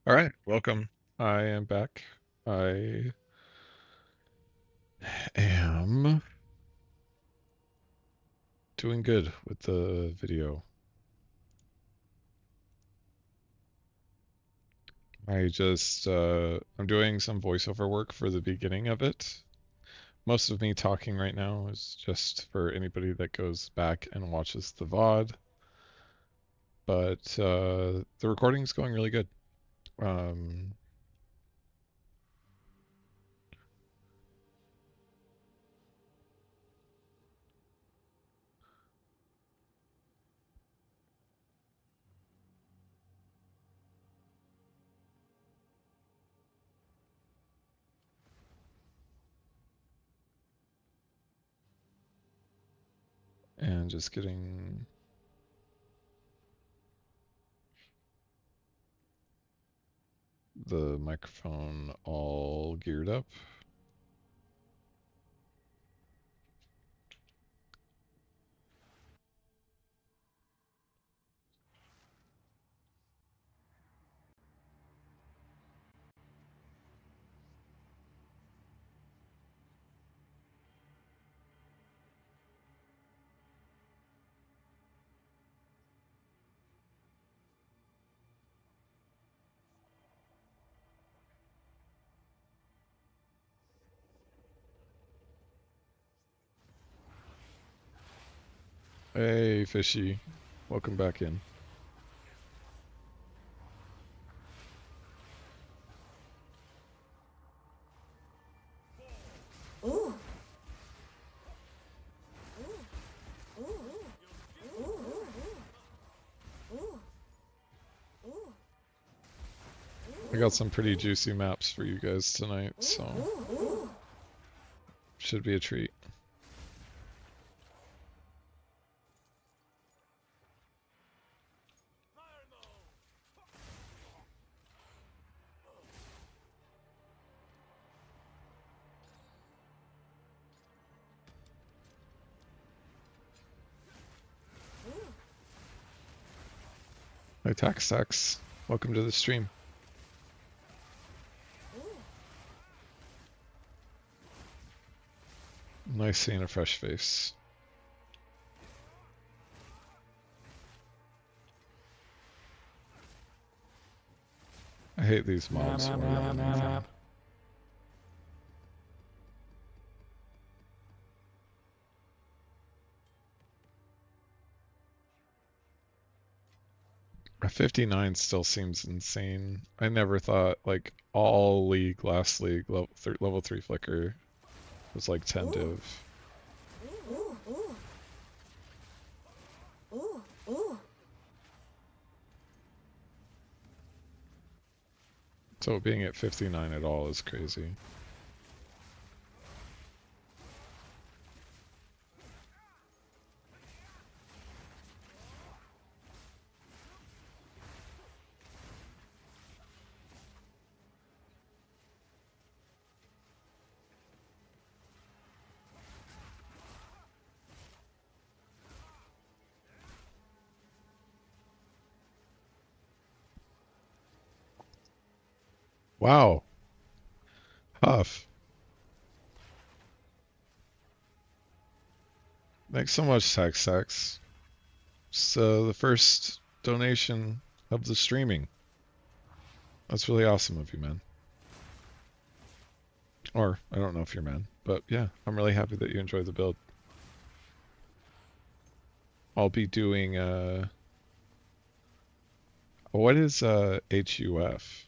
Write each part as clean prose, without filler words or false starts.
All right, welcome. I am back. I am doing good with the video. I'm doing some voiceover work for the beginning of it. Most of me talking right now is just for anybody that goes back and watches the VOD, but the recording is going really good. Um, and just getting the microphone all geared up. Hey, Fishy, welcome back in. Ooh. I got some pretty juicy maps for you guys tonight, so should be a treat. Hi, Tax. Welcome to the stream. Nice seeing a fresh face. I hate these mobs more than anything. A 59 still seems insane. I never thought like all League, last League, level 3 Flicker was like 10 div. So being at 59 at all is crazy. Wow. Huff. Thanks so much, Tax. It's the first donation of the streaming. That's really awesome of you, man. Or, I don't know if you're man, but yeah, I'm really happy that you enjoyed the build. I'll be doing, what is, HUF?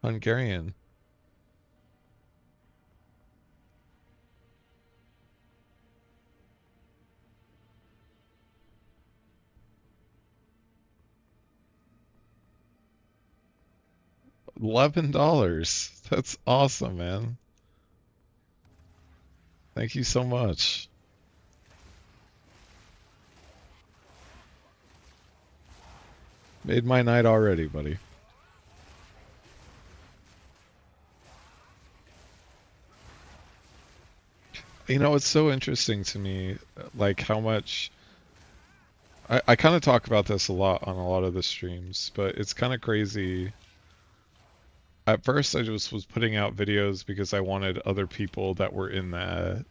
Hungarian. $11. That's awesome, man. Thank you so much. Made my night already, buddy. You know, it's so interesting to me, like how much I kind of talk about this a lot on a lot of the streams, but it's kind of crazy. At first, I just was putting out videos because I wanted other people that were in the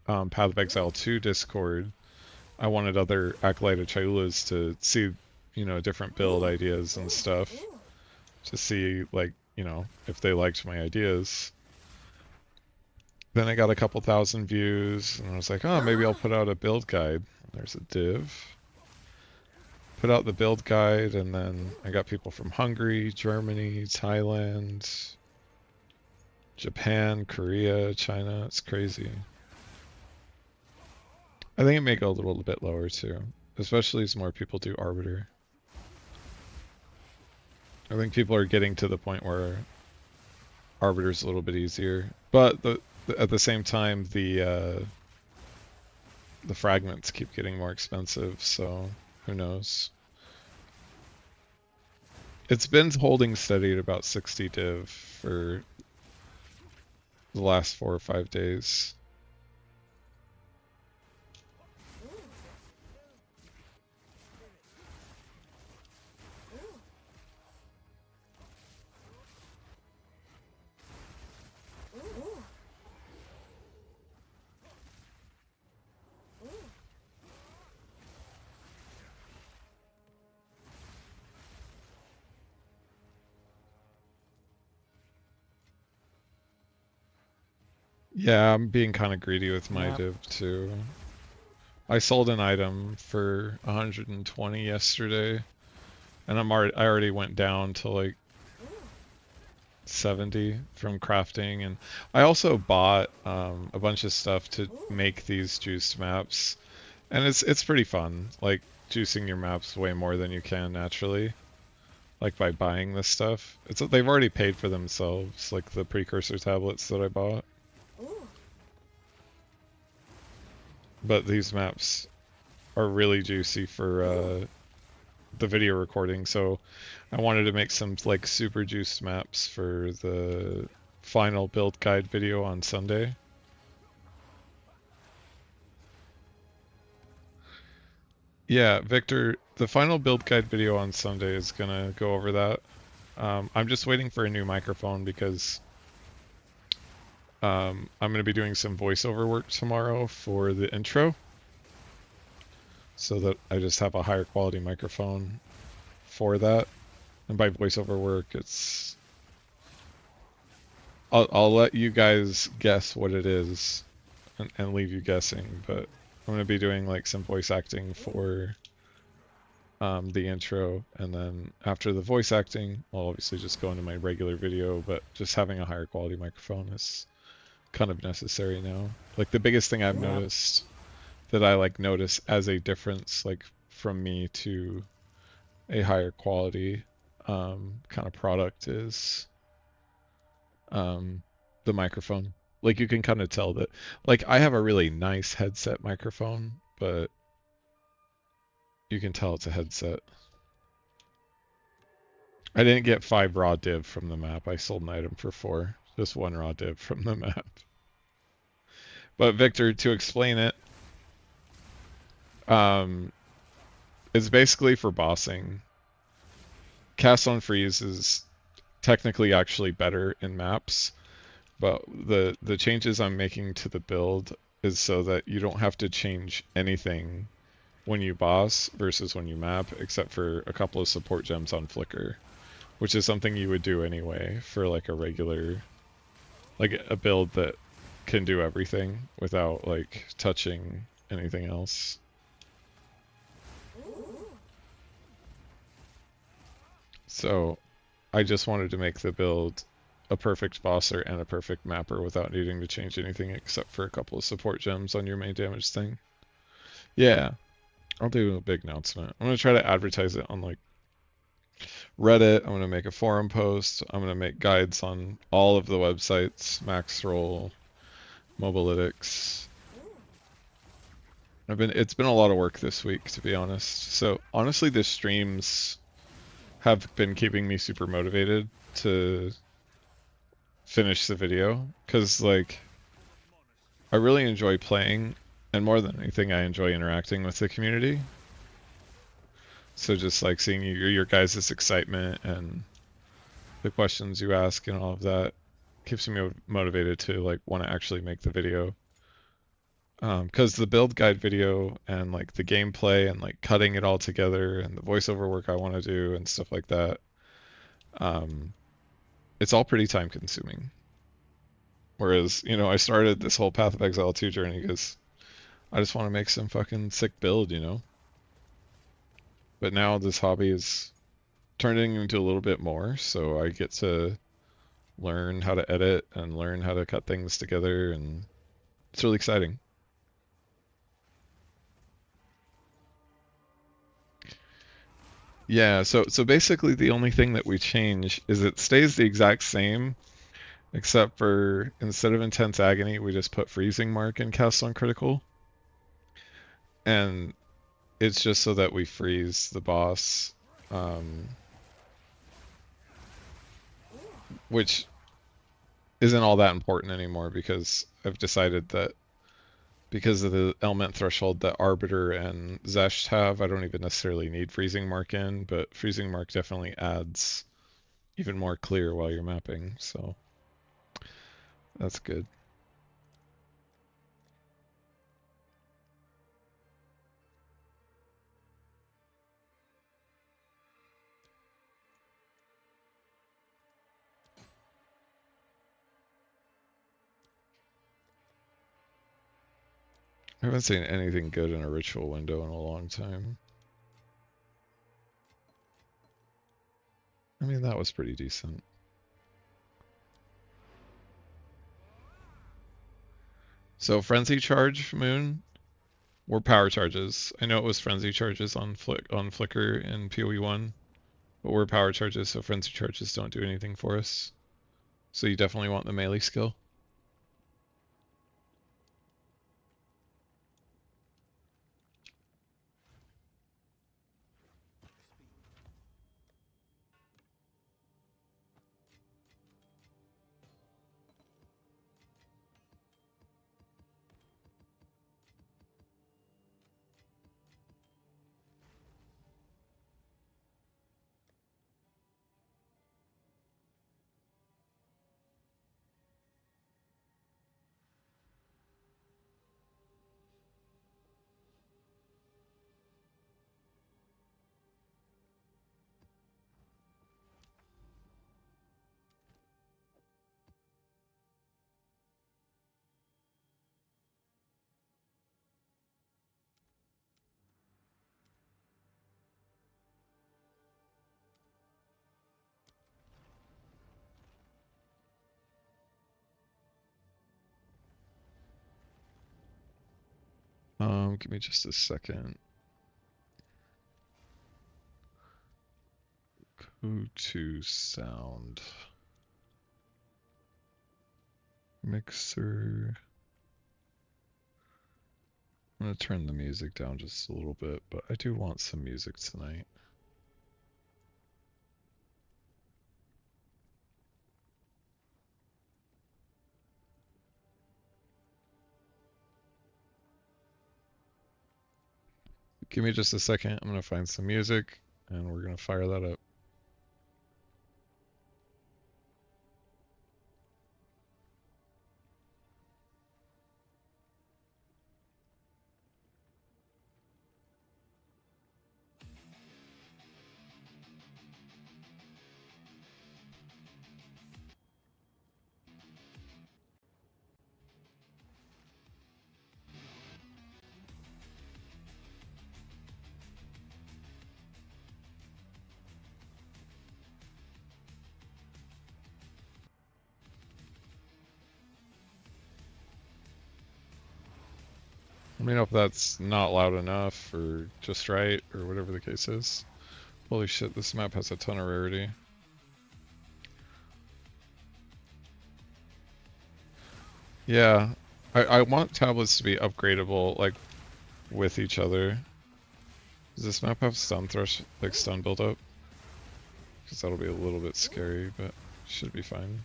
Path of Exile 2 Discord. I wanted other Acolyte of Chaulas to see, you know, different build ideas and stuff, to see, like, you know, if they liked my ideas. Then I got a couple thousand views, and I was like, oh, maybe I'll put out a build guide. There's a div. Put out the build guide, and then I got people from Hungary, Germany, Thailand, Japan, Korea, China. It's crazy. I think it may go a little bit lower too, especially as more people do Arbiter. I think people are getting to the point where Arbiter's a little bit easier, but at the same time, the fragments keep getting more expensive, so who knows? It's been holding steady at about 60 div for the last 4 or 5 days. Yeah, I'm being kind of greedy with my div too. I sold an item for 120 yesterday, and I already went down to like 70 from crafting, and I also bought a bunch of stuff to make these juiced maps, and it's pretty fun, like juicing your maps way more than you can naturally, like by buying this stuff. They've already paid for themselves, like the precursor tablets that I bought. But these maps are really juicy for the video recording, so I wanted to make some like super juiced maps for the final build guide video on Sunday. Yeah, Victor, the final build guide video on Sunday is gonna go over that. I'm just waiting for a new microphone because I'm gonna be doing some voiceover work tomorrow for the intro, so that I just have a higher quality microphone for that. And by voiceover work, it's I'll let you guys guess what it is and leave you guessing, but I'm gonna be doing like some voice acting for the intro, and then after the voice acting, I'll obviously just go into my regular video, but just having a higher quality microphone is kind of necessary now. Like the biggest thing I've noticed that I like notice as a difference, like from me to a higher quality kind of product, is the microphone. Like you can kind of tell that, like I have a really nice headset microphone, but you can tell it's a headset. I didn't get 5 raw div from the map. I sold an item for 4. Just 1 raw div from the map. But Victor, to explain it, it's basically for bossing. Cast on Freeze is technically actually better in maps, but the changes I'm making to the build is so that you don't have to change anything when you boss versus when you map, except for a couple of support gems on Flicker, which is something you would do anyway for like a regular, like a build that can do everything without like touching anything else. So I just wanted to make the build a perfect bosser and a perfect mapper without needing to change anything except for a couple of support gems on your main damage thing. Yeah, I'll do a big announcement. I'm going to try to advertise it on like Reddit. I'm going to make a forum post. I'm going to make guides on all of the websites, Maxroll, Mobalytics. It's been a lot of work this week, to be honest. So honestly, the streams have been keeping me super motivated to finish the video, because like I really enjoy playing, and more than anything, I enjoy interacting with the community. So just like seeing your guys' excitement and the questions you ask and all of that keeps me motivated to like want to actually make the video. Because the build guide video and like the gameplay and like cutting it all together and the voiceover work I want to do and stuff like that, um, it's all pretty time consuming. Whereas, you know, I started this whole Path of Exile 2 journey because I just want to make some fucking sick build, you know? But now this hobby is turning into a little bit more, so I get to learn how to edit and learn how to cut things together, and it's really exciting. Yeah, so basically the only thing that we change is it stays the exact same, except for instead of Intense Agony, we just put Freezing Mark in Cast on Critical. And it's just so that we freeze the boss, um, which isn't all that important anymore because I've decided that because of the element threshold that Arbiter and Zesht have, I don't even necessarily need Freezing Mark in, but Freezing Mark definitely adds even more clear while you're mapping, so that's good. I haven't seen anything good in a ritual window in a long time. I mean, that was pretty decent. So Frenzy Charge, Moon, were power charges. I know it was Frenzy Charges on Flicker in PoE 1, but we're power charges, so Frenzy Charges don't do anything for us. So you definitely want the melee skill. Give me just a second. Go to sound. Mixer. I'm gonna turn the music down just a little bit, but I do want some music tonight. Give me just a second. I'm gonna find some music and we're gonna fire that up. Let me know if that's not loud enough or just right or whatever the case is. Holy shit, this map has a ton of rarity. Yeah, I want tablets to be upgradable, like, with each other. Does this map have stun like stun build up? Because that'll be a little bit scary, but should be fine.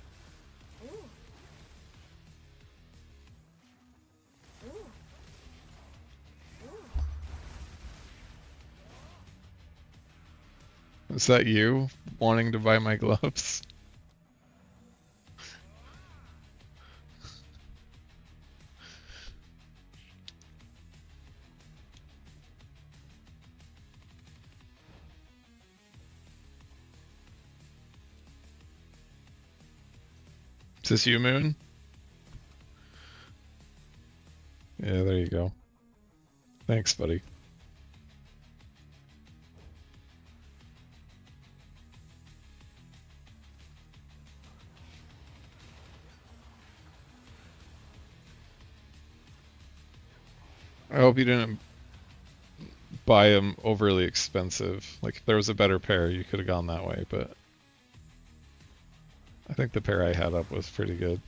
Is that you wanting to buy my gloves? Is this you, Moon? Yeah, there you go. Thanks, buddy. I hope you didn't buy them overly expensive. Like, if there was a better pair, you could have gone that way, but I think the pair I had up was pretty good.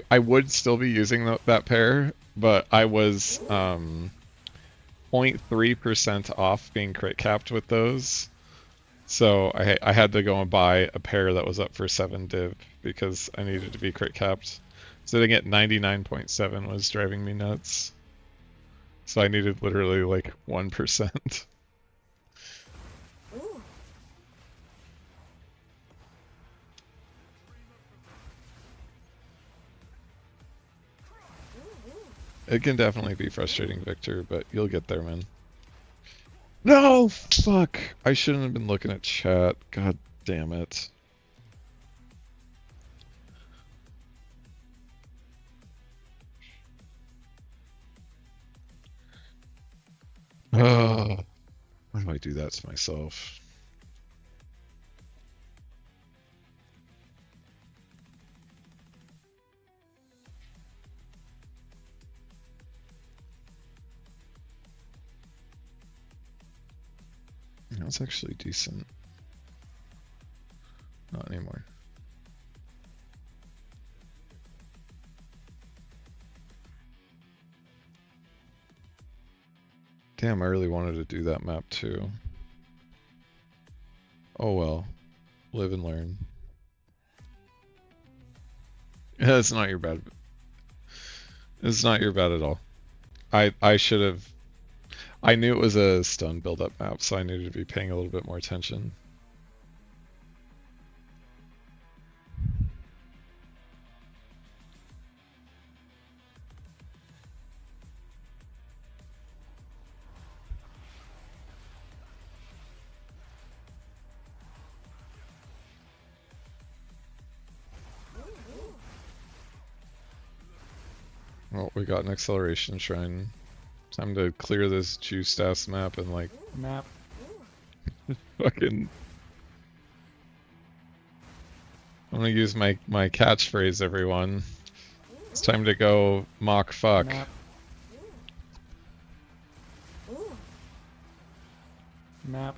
I would still be using that pair, but I was 0.3% off being crit capped with those. So I had to go and buy a pair that was up for 7 div because I needed to be crit capped. Sitting at 99.7 was driving me nuts. So I needed literally like 1%. It can definitely be frustrating, Victor, but you'll get there, man. No! Fuck! I shouldn't have been looking at chat. God damn it. Oh, why do I do that to myself? That's actually decent. Not anymore. Damn, I really wanted to do that map too. Oh well. Live and learn. Yeah, it's not your bad. It's not your bad at all. I should have. I knew it was a stun build-up map, so I needed to be paying a little bit more attention. Well, we got an acceleration shrine. Time to clear this juiced ass map and like fucking. I'm gonna use my catchphrase, everyone. It's time to go mock fuck. Map.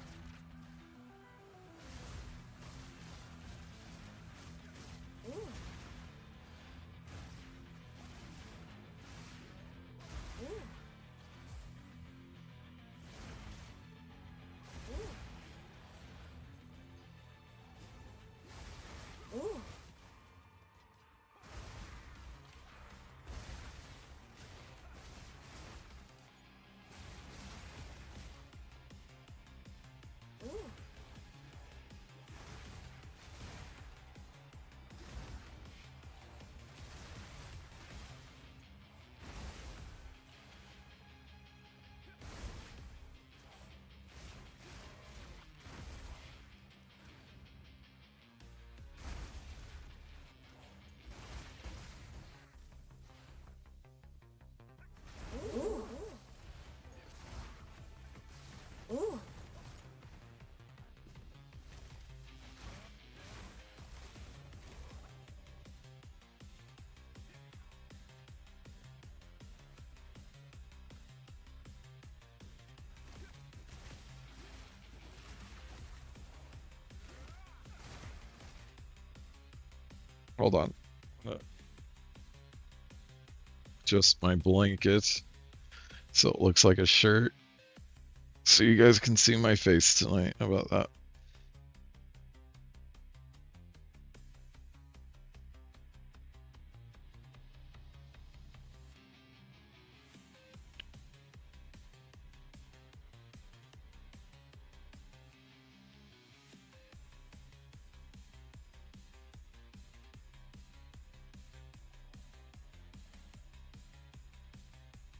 Hold on. Just my blanket so it looks like a shirt. So you guys can see my face tonight. How about that?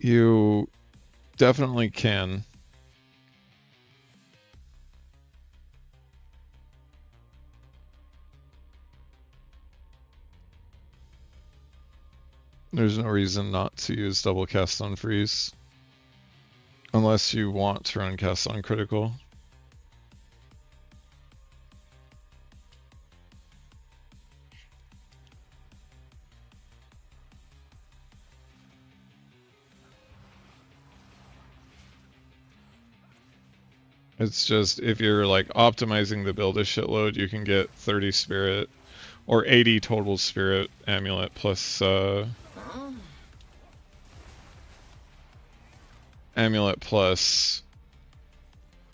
You definitely can. There's no reason not to use double cast on freeze. Unless you want to run cast on critical. It's just, if you're like optimizing the build a shitload, you can get 30 spirit or 80 total spirit amulet plus amulet plus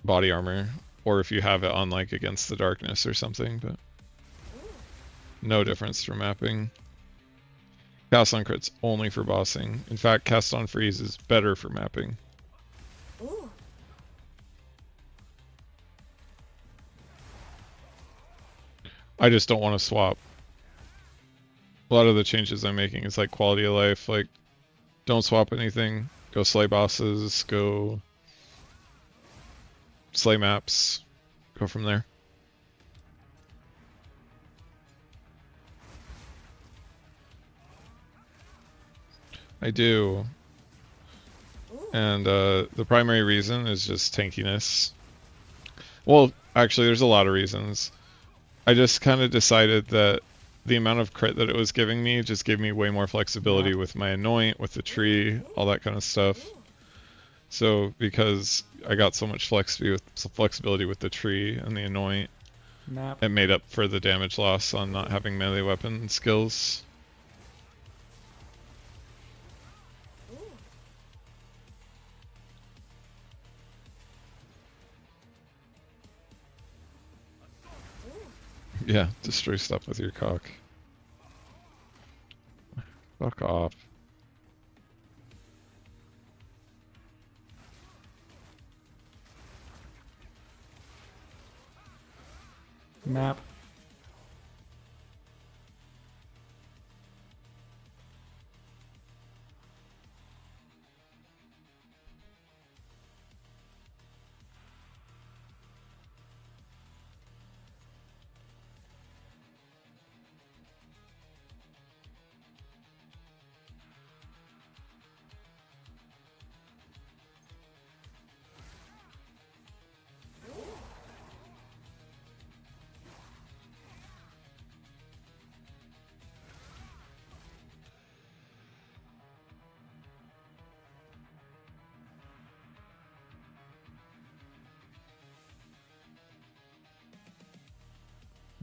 body armor, or if you have it on like against the darkness or something, but no difference for mapping. Cast on crit's only for bossing. In fact, cast on freeze is better for mapping. Ooh. I just don't want to swap. A lot of the changes I'm making is like quality of life, like don't swap anything, go slay bosses, go slay maps, go from there. I do. And the primary reason is just tankiness. Well, actually, there's a lot of reasons. I just kind of decided that the amount of crit that it was giving me just gave me way more flexibility with my anoint, with the tree, all that kind of stuff. So because I got so much flexibility with the tree and the anoint, it made up for the damage loss on not having melee weapon skills. Yeah, destroy stuff with your cock. Fuck off. Map.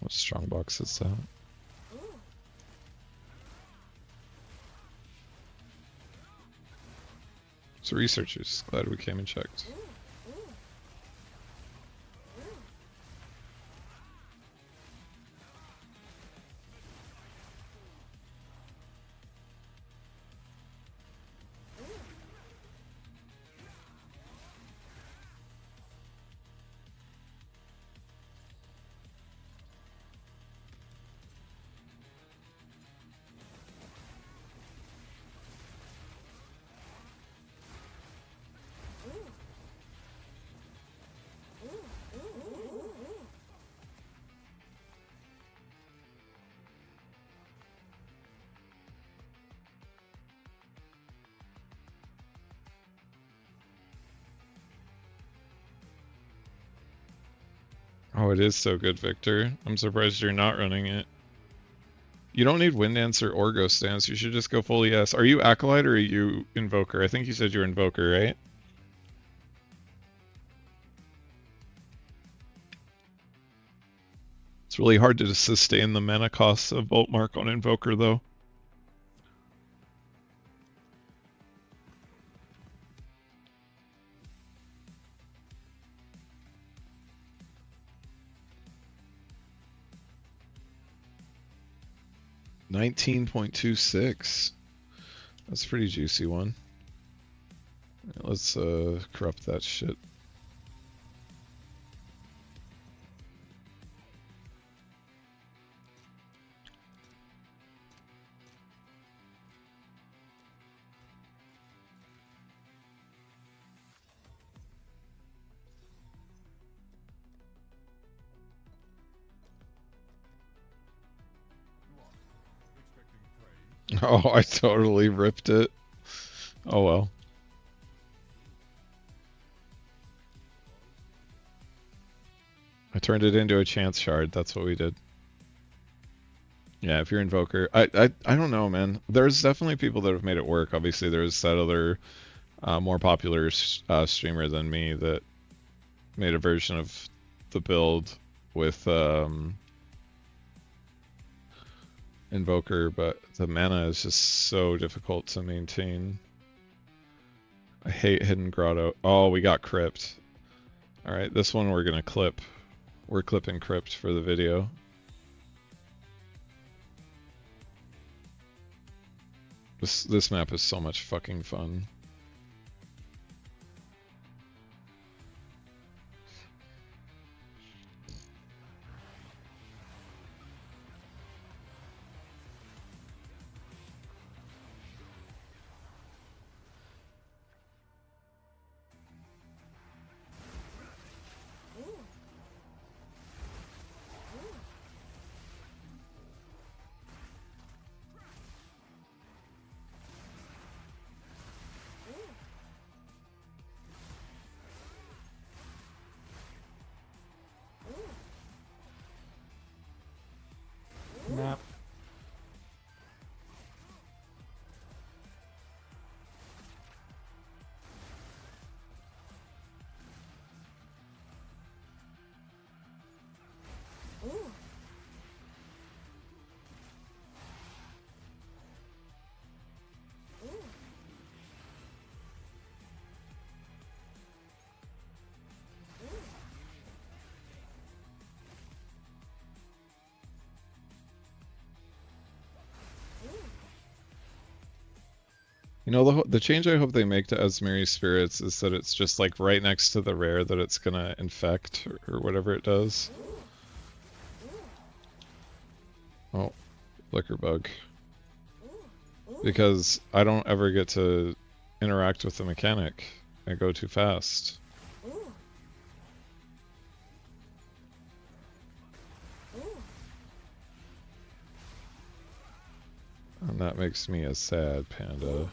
What strongbox is that? So researchers, glad we came and checked. Oh, it is so good, Victor. I'm surprised you're not running it. You don't need Wind Dancer or Ghost Dance. You should just go full ES. Are you Acolyte or are you Invoker? I think you said you're Invoker, right? It's really hard to sustain the mana costs of Bolt Mark on Invoker, though. $19.26. That's a pretty juicy one. Let's corrupt that shit. Oh, I totally ripped it. Oh well. I turned it into a chance shard. That's what we did. Yeah, if you're Invoker, I don't know, man. There's definitely people that have made it work. Obviously, there's that other more popular streamer than me that made a version of the build with Invoker, but the mana is just so difficult to maintain. I hate Hidden Grotto. Oh, we got Crypt. Alright, this one we're gonna clip. We're clipping Crypt for the video. This map is so much fucking fun. Map. You know, the change I hope they make to Asmiri Spirits is that it's just like right next to the rare that it's gonna infect or whatever it does. Oh, Flicker Bug. Because I don't ever get to interact with the mechanic. I go too fast. And that makes me a sad panda.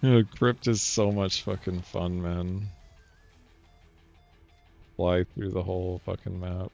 Yeah, Crypt is so much fucking fun, man. Fly through the whole fucking map.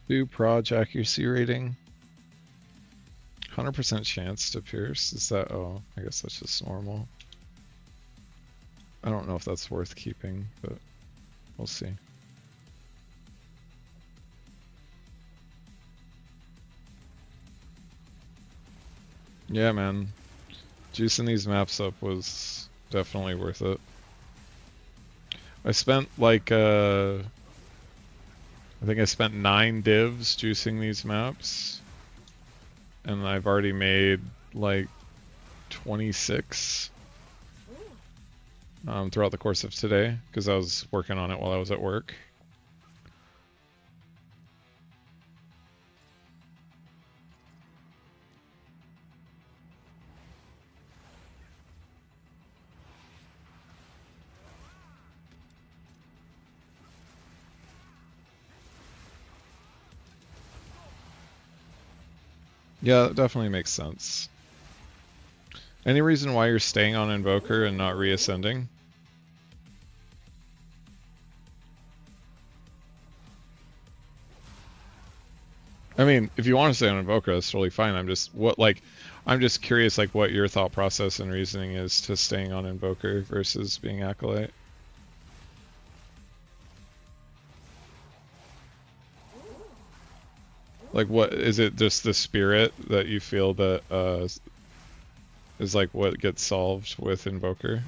Do proj accuracy rating. 100% chance to pierce. Is that? Oh, I guess that's just normal. I don't know if that's worth keeping, but we'll see. Yeah, man. Juicing these maps up was definitely worth it. I spent like, I think I spent 9 divs juicing these maps. And I've already made like 26 throughout the course of today because I was working on it while I was at work. Yeah, that definitely makes sense. Any reason why you're staying on Invoker and not reascending? I mean, if you want to stay on Invoker, that's totally fine. I'm just curious, like, what your thought process and reasoning is to staying on Invoker versus being Acolyte. Like, what is it? Just the spirit that you feel that is like what gets solved with Invoker?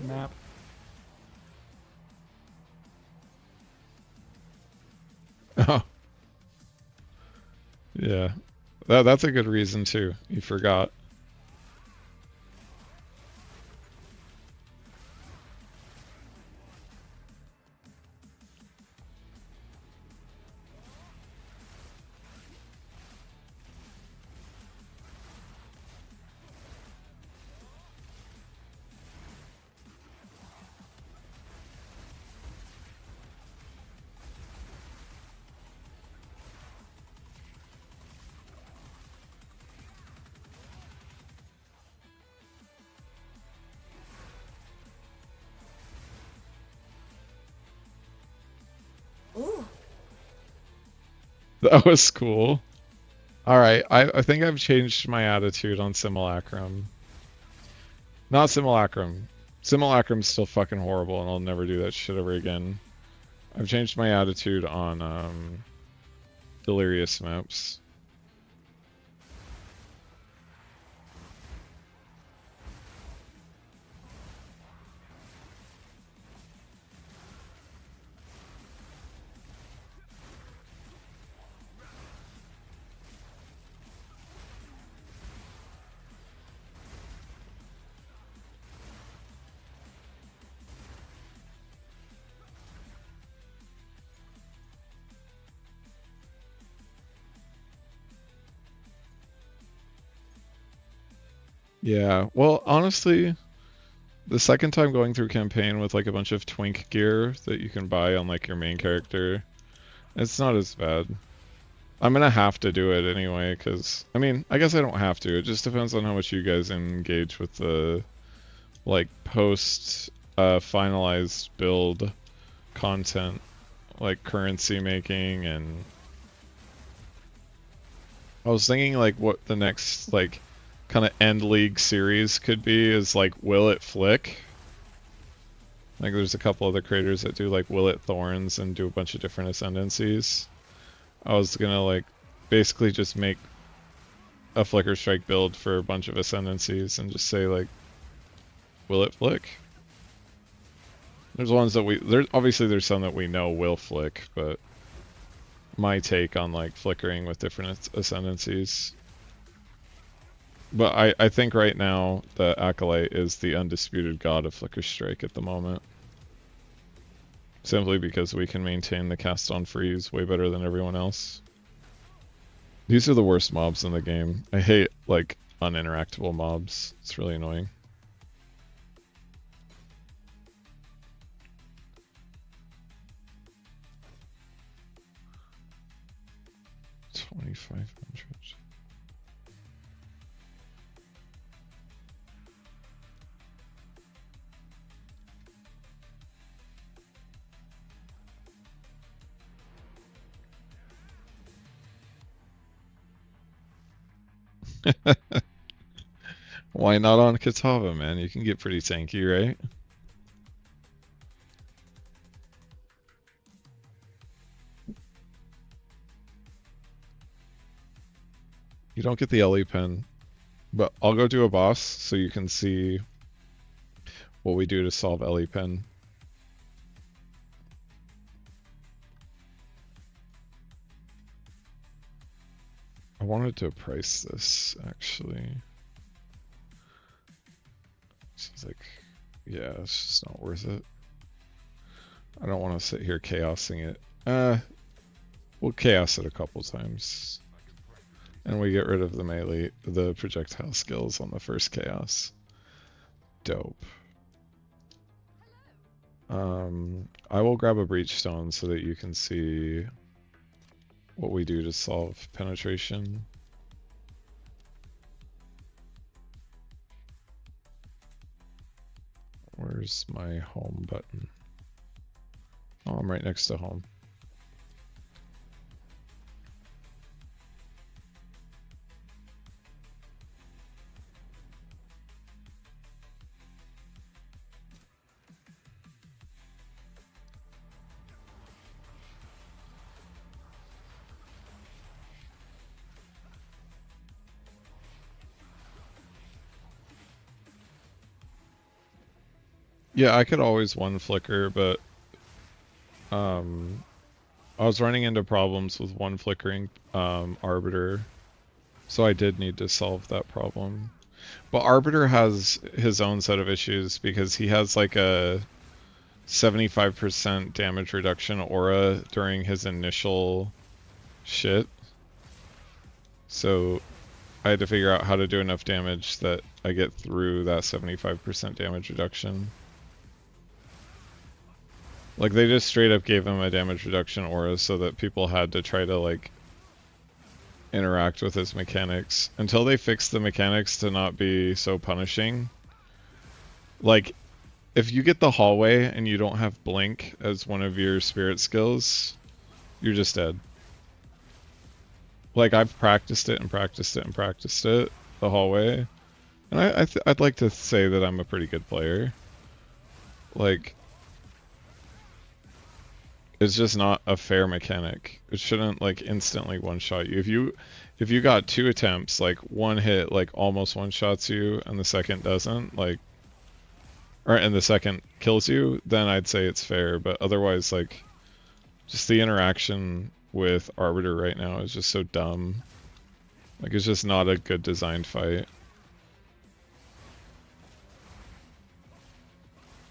Map. Oh, yeah. That's a good reason too. You forgot. Ooh. That was cool. Alright, I think I've changed my attitude on Simulacrum. Not Simulacrum. Simulacrum's still fucking horrible and I'll never do that shit ever again. I've changed my attitude on Delirious maps. Yeah, well, honestly, the second time going through campaign with like a bunch of twink gear that you can buy on like your main character, it's not as bad. I'm gonna have to do it anyway, because, I mean, I guess I don't have to. It just depends on how much you guys engage with the, like, post finalized build content, like currency making, and I was thinking like what the next like kind of end league series could be is like Will It Flick? Like there's a couple other creators that do like Will It Thorns and do a bunch of different ascendancies. I was gonna like basically just make a Flicker Strike build for a bunch of ascendancies and just say like Will It Flick? There's ones that there's some that we know will flick, but my take on like flickering with different ascendancies. But I think right now the Acolyte is the undisputed god of Flicker Strike at the moment. Simply because we can maintain the cast on freeze way better than everyone else. These are the worst mobs in the game. I hate like uninteractable mobs. It's really annoying. $2,500. Why not on Kitava, man? You can get pretty tanky, right? You don't get the LE pen, but I'll go do a boss so you can see what we do to solve LE pen. I wanted to price this actually. It's like, yeah, it's just not worth it. I don't want to sit here chaosing it. We'll chaos it a couple times. And we get rid of the melee, the projectile skills on the first chaos. Dope. I will grab a breach stone so that you can see what we do to solve penetration. Where's my home button? Oh, I'm right next to home. Yeah, I could always one flicker, but I was running into problems with one flickering Arbiter, so I did need to solve that problem. But Arbiter has his own set of issues because he has like a 75% damage reduction aura during his initial shit. So I had to figure out how to do enough damage that I get through that 75% damage reduction. Like they just straight up gave him a damage reduction aura so that people had to try to like interact with his mechanics until they fix the mechanics to not be so punishing. Like if you get the hallway and you don't have blink as one of your spirit skills, you're just dead. Like I've practiced it and practiced it and practiced it, the hallway, and I'd like to say that I'm a pretty good player. Like it's just not a fair mechanic. It shouldn't like instantly one-shot you. If you got 2 attempts, like one hit like almost one-shots you and the second doesn't, like and the second kills you, then I'd say it's fair, but otherwise like just the interaction with Arbiter right now is just so dumb. Like it's just not a good designed fight.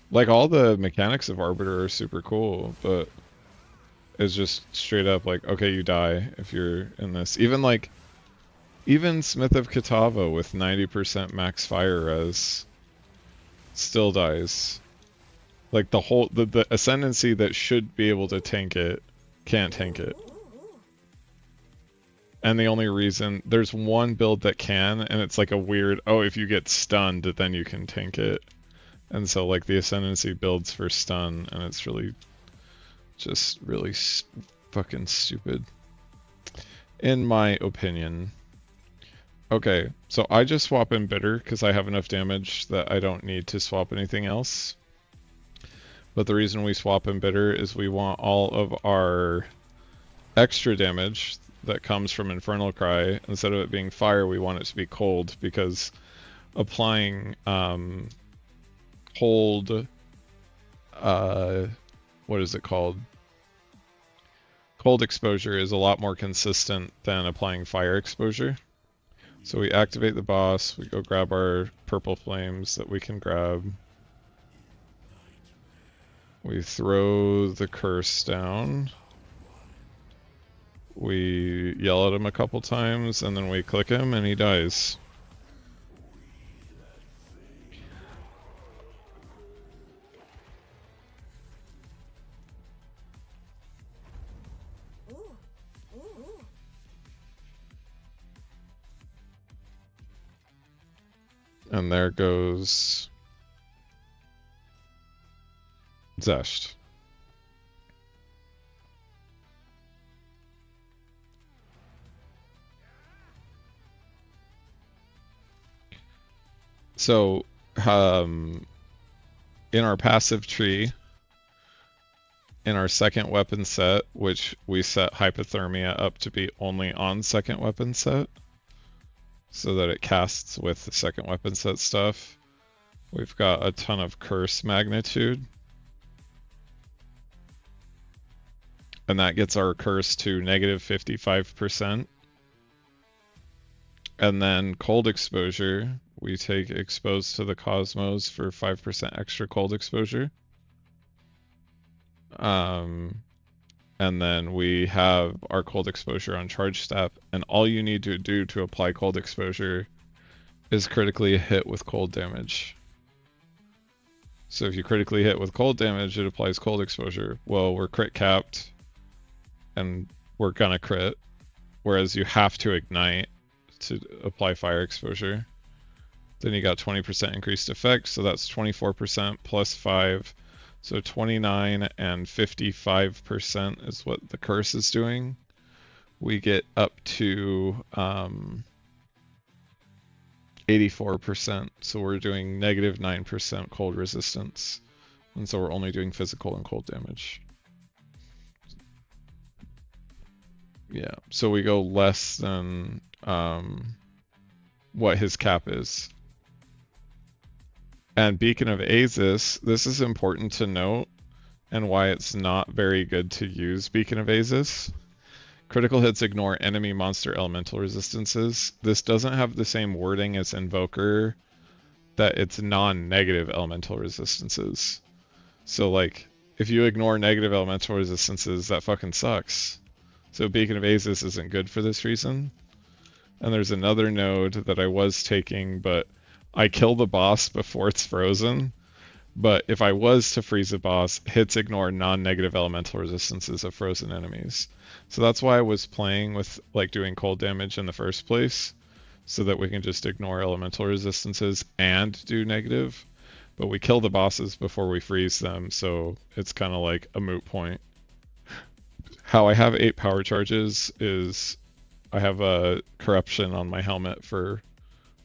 Like all the mechanics of Arbiter are super cool, but it's just straight up like, okay, you die if you're in this. Even Smith of Kitava with 90% max fire res still dies. Like the ascendancy that should be able to tank it can't tank it. And the only reason there's one build that can, and it's like a weird, oh, if you get stunned, then you can tank it. And so like the ascendancy builds for stun, and it's really just really fucking stupid, in my opinion. Okay, so I just swap in Bitter because I have enough damage that I don't need to swap anything else. But the reason we swap in Bitter is we want all of our extra damage that comes from Infernal Cry. Instead of it being fire, we want it to be cold, because applying cold, what is it called? Cold exposure is a lot more consistent than applying fire exposure. So we activate the boss, we go grab our purple flames that we can grab. We throw the curse down. We yell at him a couple times, and then we click him, and he dies. And there goes Zesht. So, in our passive tree, in our second weapon set, which we set Hypothermia up to be only on second weapon set, so that it casts with the second weapon set stuff, we've got a ton of Curse Magnitude. And that gets our curse to negative 55%. And then cold exposure, we take exposed to the cosmos for 5% extra cold exposure. And then we have our cold exposure on charge step, and all you need to do to apply cold exposure is critically hit with cold damage. So if you critically hit with cold damage, it applies cold exposure. Well, we're crit capped and we're gonna crit, whereas you have to ignite to apply fire exposure. Then you got 20% increased effect, so that's 24% plus 5. So 29 and 55% is what the curse is doing. We get up to 84%, so we're doing negative 9% cold resistance. And so we're only doing physical and cold damage. Yeah, so we go less than what his cap is. And Beacon of Azus, this is important to note and why it's not very good to use Beacon of Azus. Critical hits ignore enemy monster elemental resistances. This doesn't have the same wording as Invoker, that it's non-negative elemental resistances. So like, if you ignore negative elemental resistances, that fucking sucks. So Beacon of Azus isn't good for this reason. And there's another node that I was taking, but I kill the boss before it's frozen. But if I was to freeze a boss, hits ignore non-negative elemental resistances of frozen enemies. So that's why I was playing with like doing cold damage in the first place, so that we can just ignore elemental resistances and do negative. But we kill the bosses before we freeze them, so it's kind of like a moot point. How I have 8 power charges is I have a corruption on my helmet for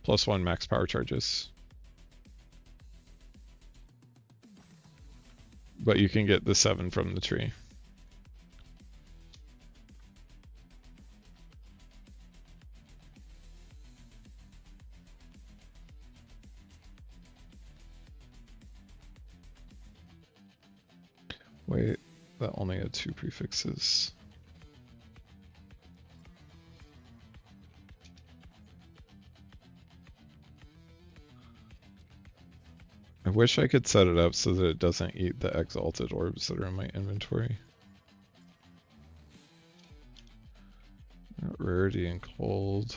+1 max power charges. But you can get the 7 from the tree. Wait, that only had 2 prefixes. I wish I could set it up so that it doesn't eat the exalted orbs that are in my inventory. Rarity and cold.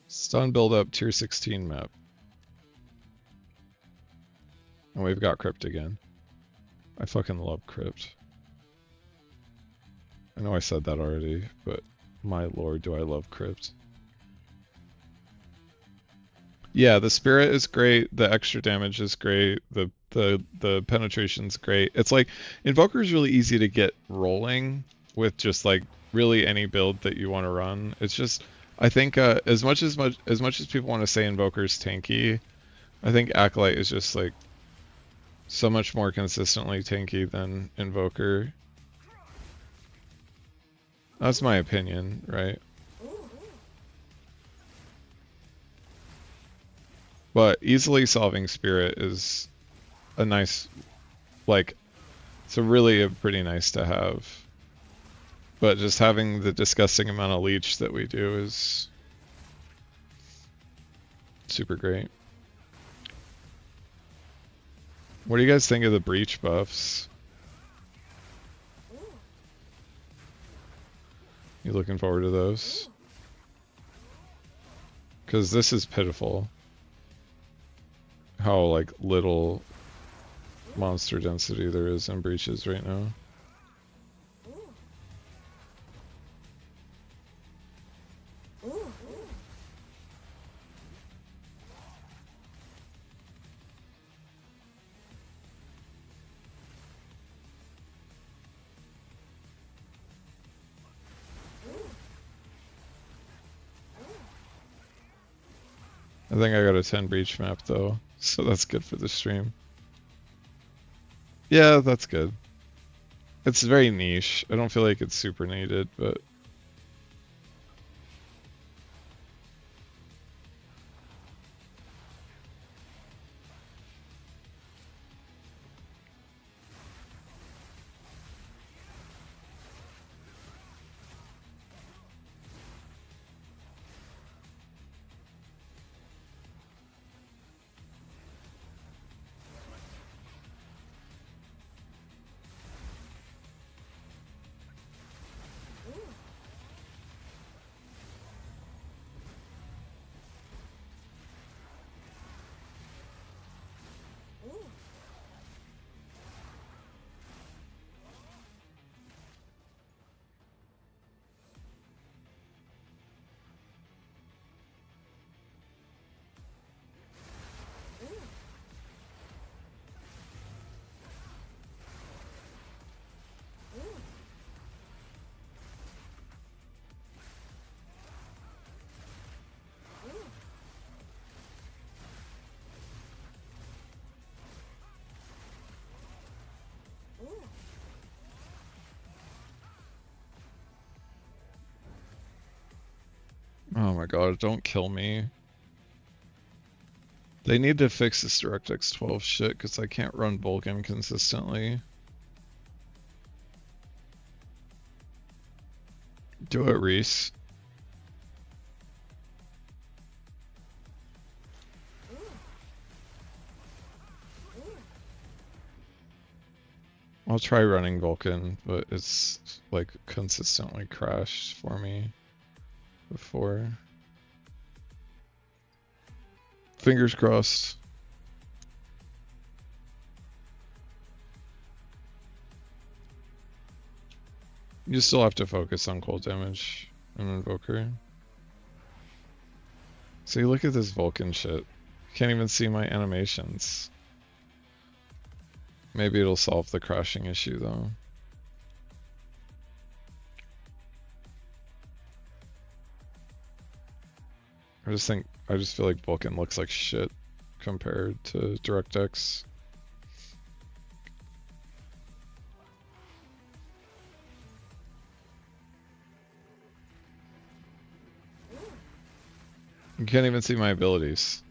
Stun build up tier 16 map. And we've got Crypt again. I fucking love Crypt. I know I said that already, but my lord, do I love Crypt. Yeah, the spirit is great, the extra damage is great, the penetration's great. It's like Invoker's really easy to get rolling with just like really any build that you want to run. It's just I think as much as people want to say Invoker's tanky, I think Acolyte is just like so much more consistently tanky than Invoker. That's my opinion, right? But easily solving spirit is a nice, like, it's really a pretty nice to have. But just having the disgusting amount of leech that we do is super great. What do you guys think of the breach buffs? You looking forward to those? Because this is pitiful. How like little monster density there is in breaches right now. I think I got a 10 breach map though, so that's good for the stream. Yeah, that's good. It's very niche. I don't feel like it's super needed, but oh my god, don't kill me. They need to fix this DirectX 12 shit because I can't run Vulcan consistently. Do it, Reese. I'll try running Vulcan, but it's like consistently crashed for me before. Fingers crossed. You still have to focus on cold damage and Invoker. See, look at this Vulcan shit. Can't even see my animations. Maybe it'll solve the crashing issue though. I just feel like Vulcan looks like shit compared to DirectX. You can't even see my abilities.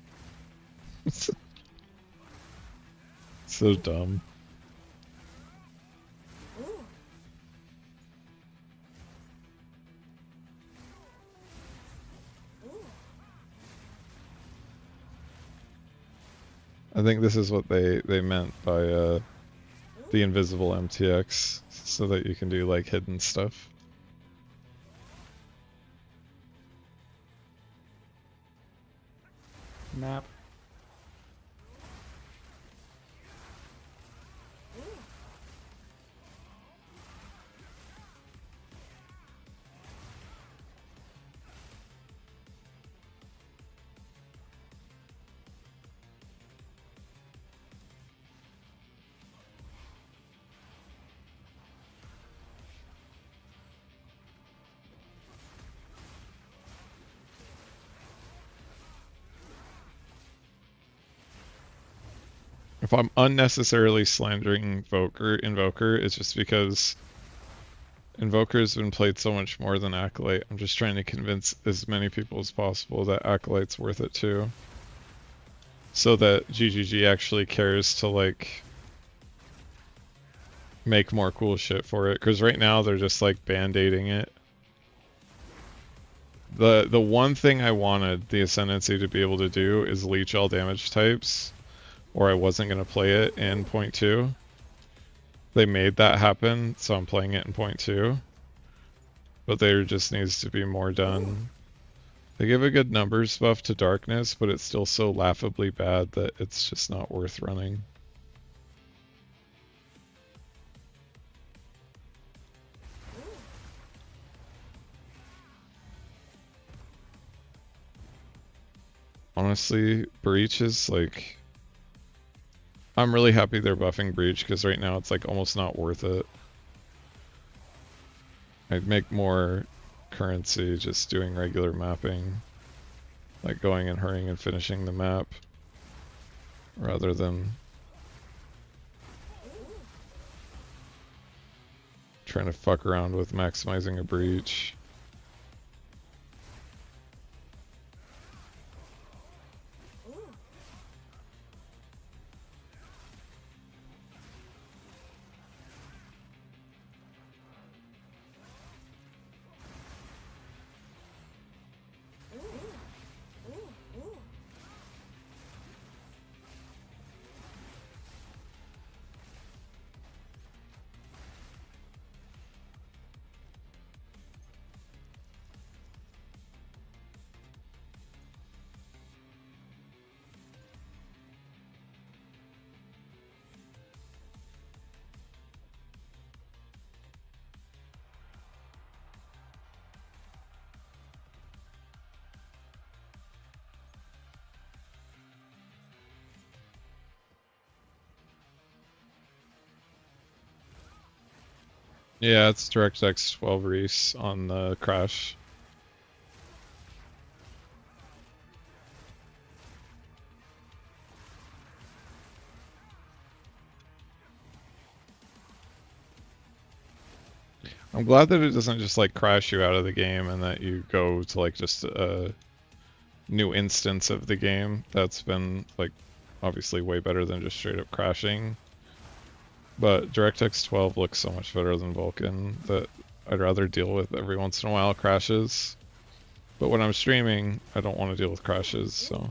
So dumb. I think this is what they meant by the invisible MTX, so that you can do like hidden stuff. Map. If I'm unnecessarily slandering Invoker, it's just because Invoker's been played so much more than Acolyte. I'm just trying to convince as many people as possible that Acolyte's worth it too. So that GGG actually cares to like make more cool shit for it. Because right now they're just like band-aiding it. The one thing I wanted the Ascendancy to be able to do is leech all damage types, or I wasn't going to play it in 0.2. They made that happen, so I'm playing it in 0.2. But there just needs to be more done. They give a good numbers buff to Darkness, but it's still so laughably bad that it's just not worth running. Honestly, Breach is like... I'm really happy they're buffing Breach, because right now it's like almost not worth it. I'd make more currency just doing regular mapping. Like going and hurrying and finishing the map rather than trying to fuck around with maximizing a breach. Yeah, it's DirectX 12 Reese on the crash. I'm glad that it doesn't just like crash you out of the game and that you go to like just a new instance of the game. That's been like obviously way better than just straight up crashing. But DirectX 12 looks so much better than Vulkan that I'd rather deal with every once in a while crashes. But when I'm streaming, I don't want to deal with crashes, so.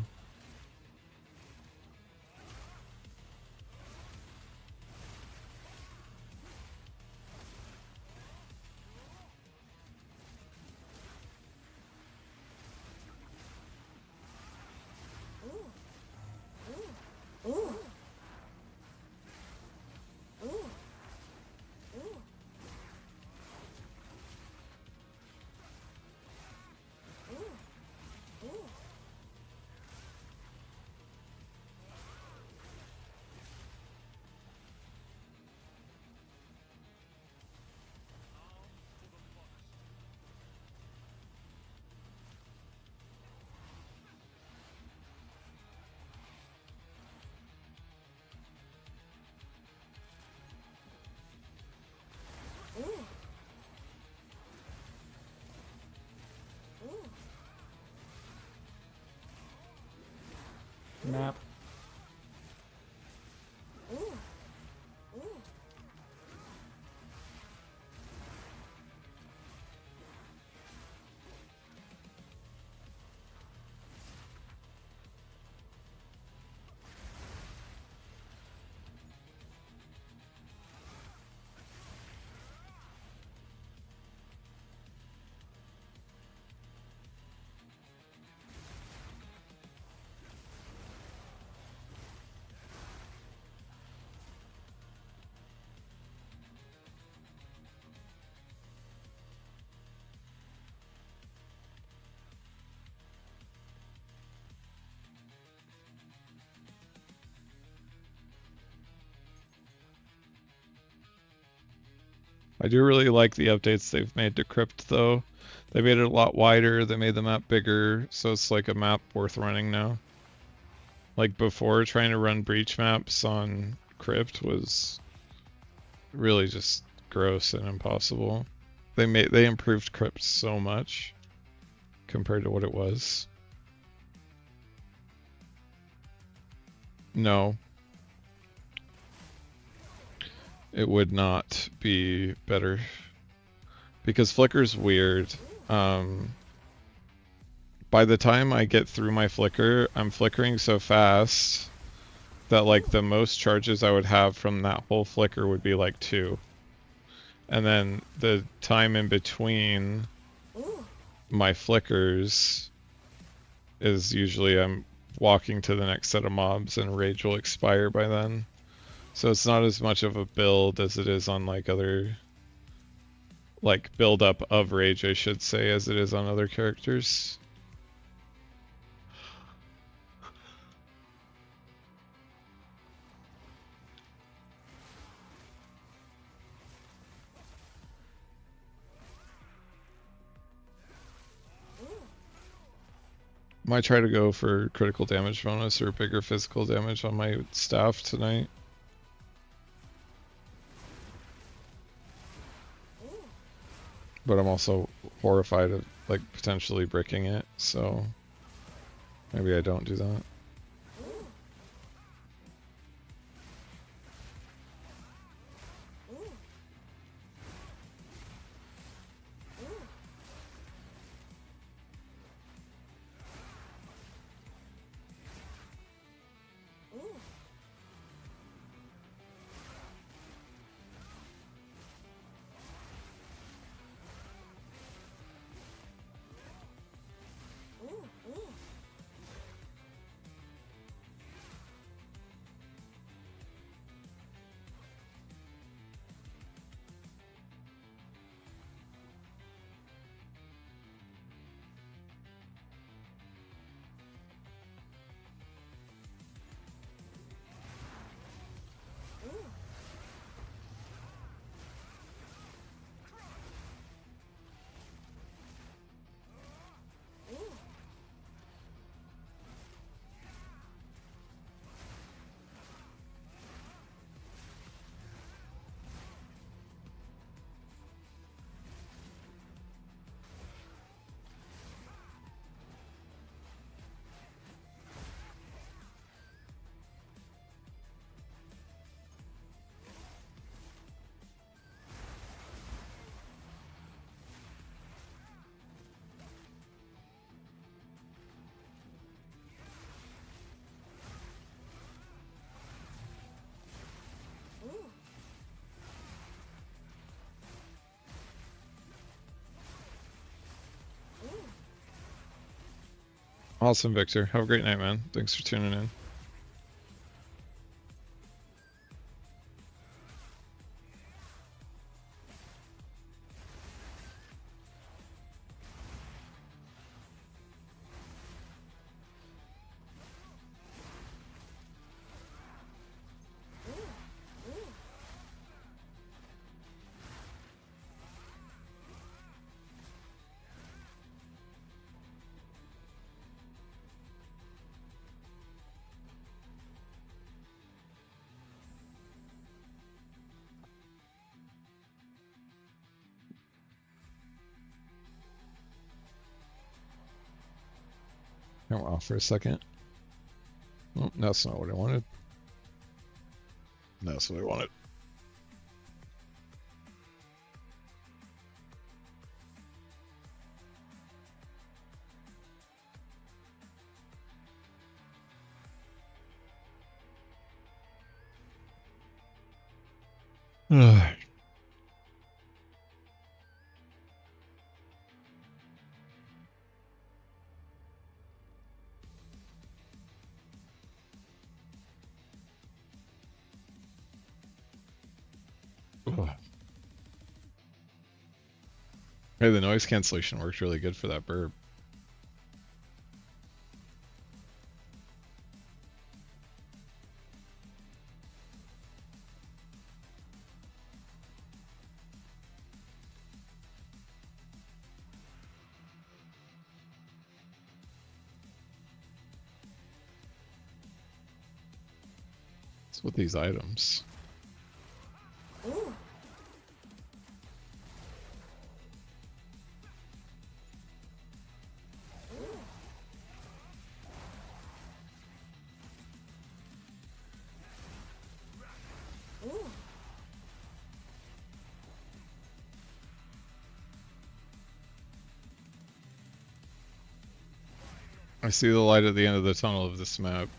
Map. I do really like the updates they've made to Crypt though. They made it a lot wider, they made the map bigger, so it's like a map worth running now. Like before, trying to run breach maps on Crypt was really just gross and impossible. They improved Crypt so much compared to what it was. No, it would not be better because Flicker's weird. By the time I get through my Flicker, I'm flickering so fast that like the most charges I would have from that whole Flicker would be like 2. And then the time in between my flickers is usually I'm walking to the next set of mobs and rage will expire by then. So it's not as much of a build as it is on like other, like build up of rage I should say, as it is on other characters. Might try to go for critical damage bonus or bigger physical damage on my staff tonight. But I'm also horrified of like potentially bricking it, so maybe I don't do that. Awesome, Victor. Have a great night, man. Thanks for tuning in. I'm off for a second. Oh, that's not what I wanted. That's what I wanted. Ugh. Ugh. Hey, the noise cancellation worked really good for that burp. What's with these items? I see the light at the end of the tunnel of this map.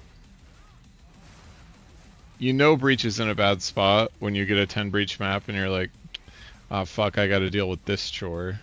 You know Breach is in a bad spot when you get a 10 Breach map and you're like, ah, fuck, I gotta deal with this chore.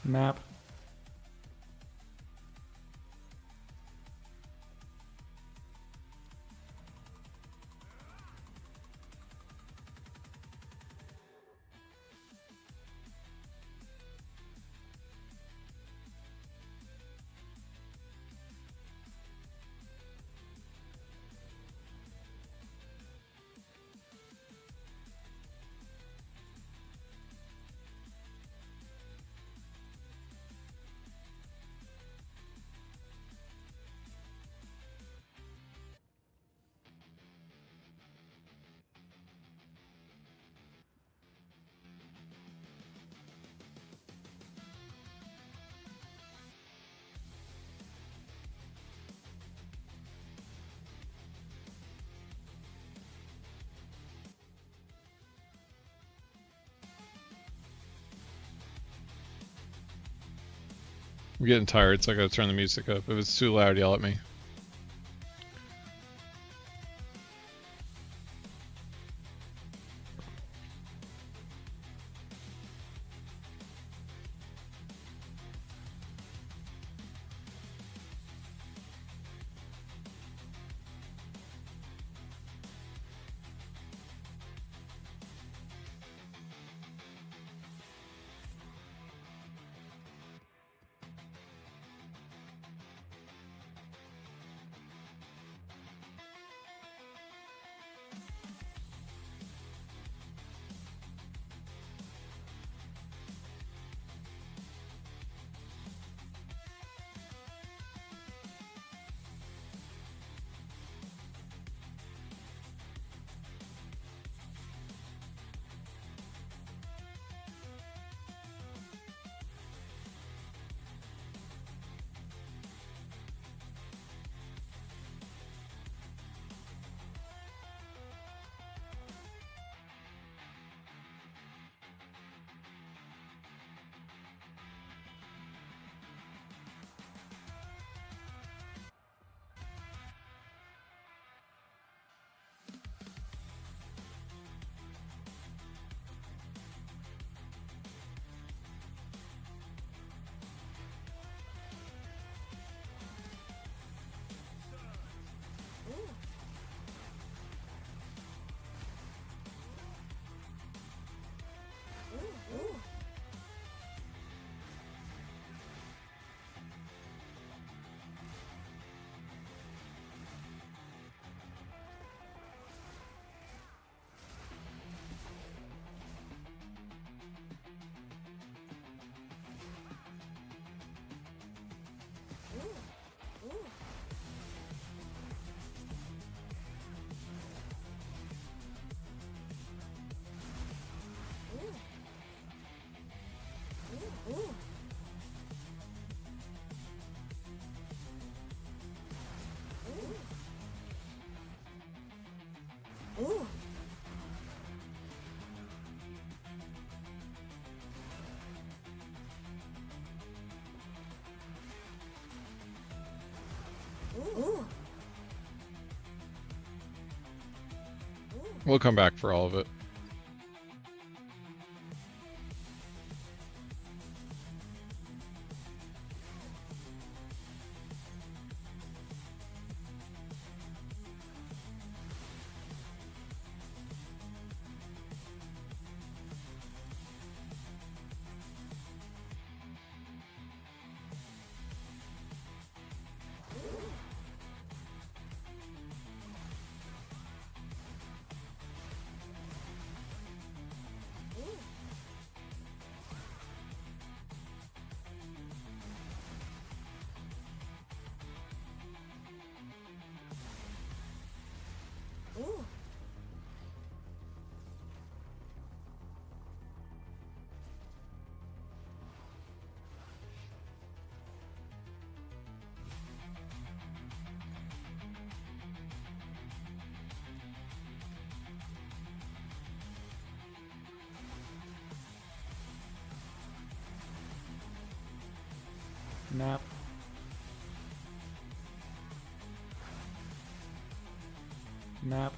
Map. I'm getting tired, so I gotta turn the music up. If it's too loud, yell at me. We'll come back for all of it. Map. Map.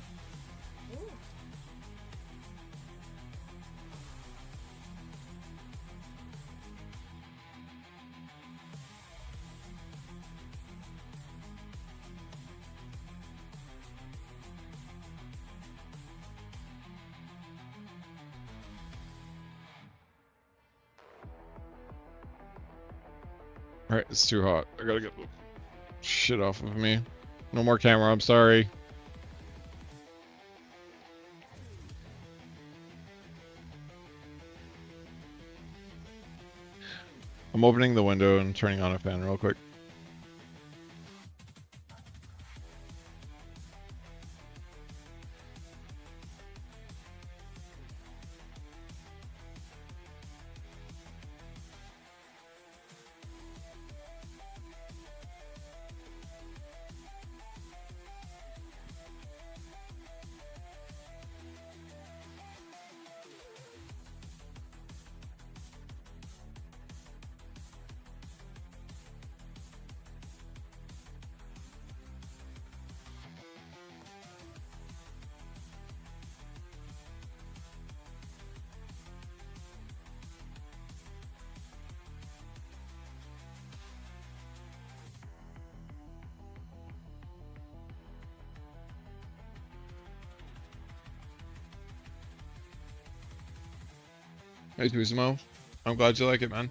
Alright, it's too hot. I gotta get the shit off of me. No more camera, I'm sorry. I'm opening the window and turning on a fan real quick. Hey, Tuesmo. I'm glad you like it, man.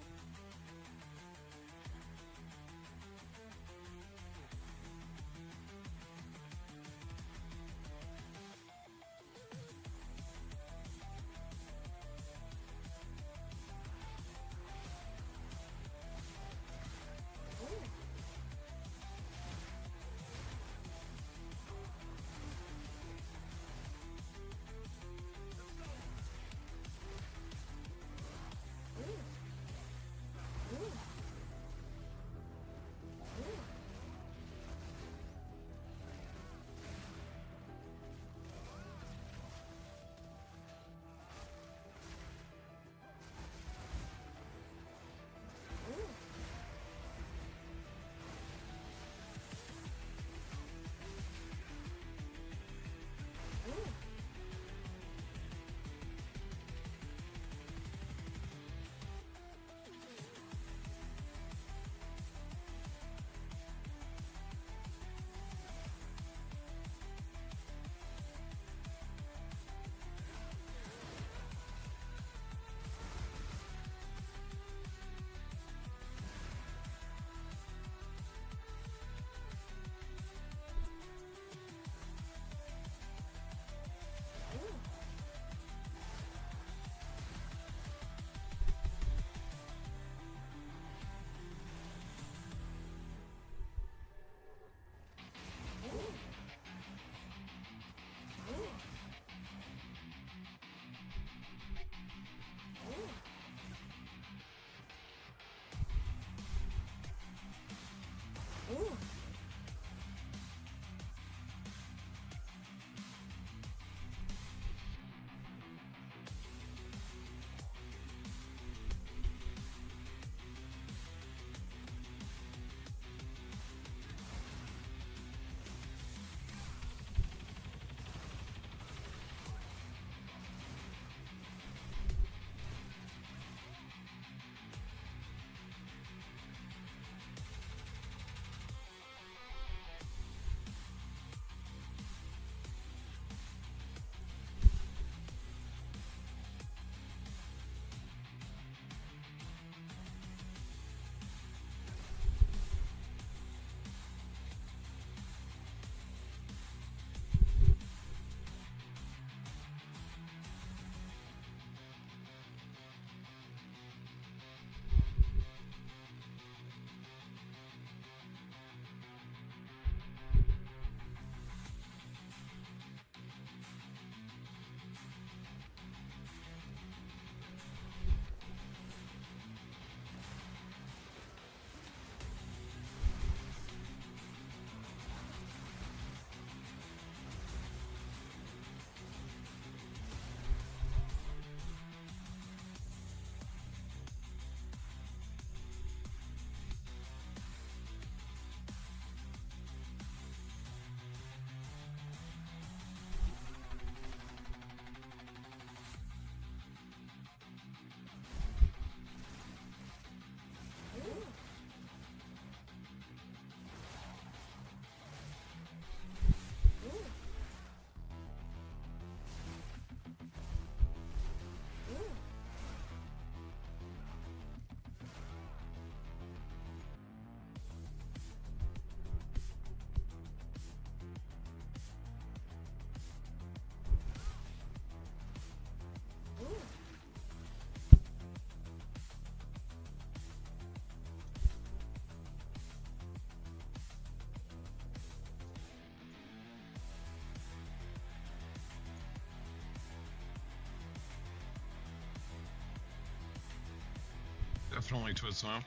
definitely Twismo.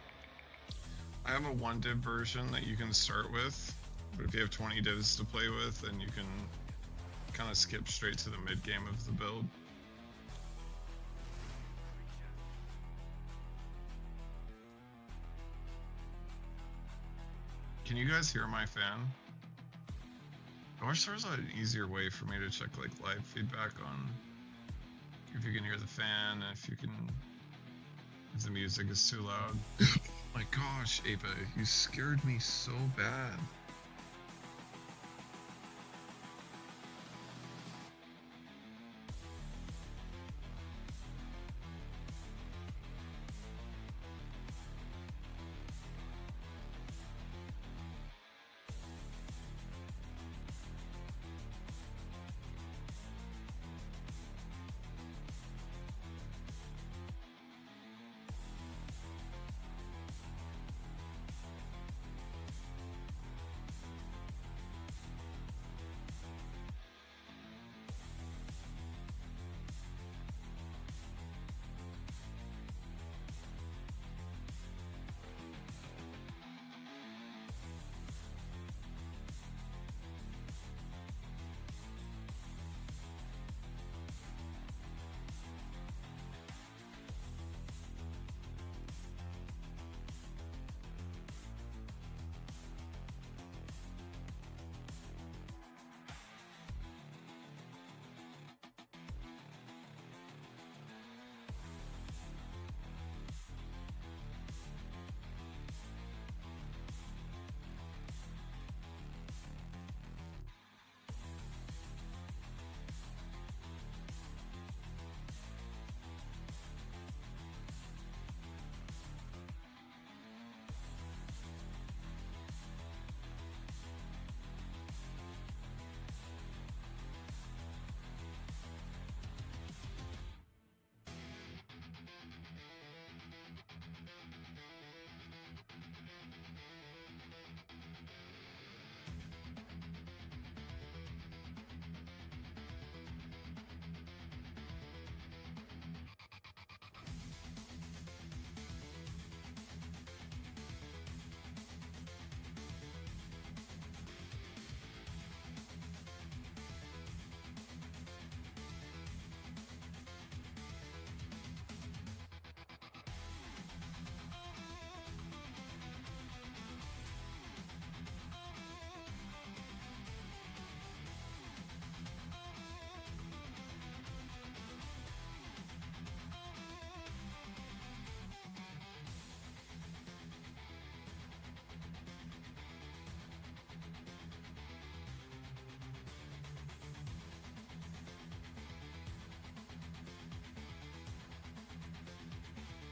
I have a 1 div version that you can start with, but if you have 20 divs to play with, then you can kind of skip straight to the mid game of the build. Can you guys hear my fan? I wish there was an easier way for me to check like live feedback on if you can hear the fan, if you can, if the music is too loud. My gosh, Ava, you scared me so bad.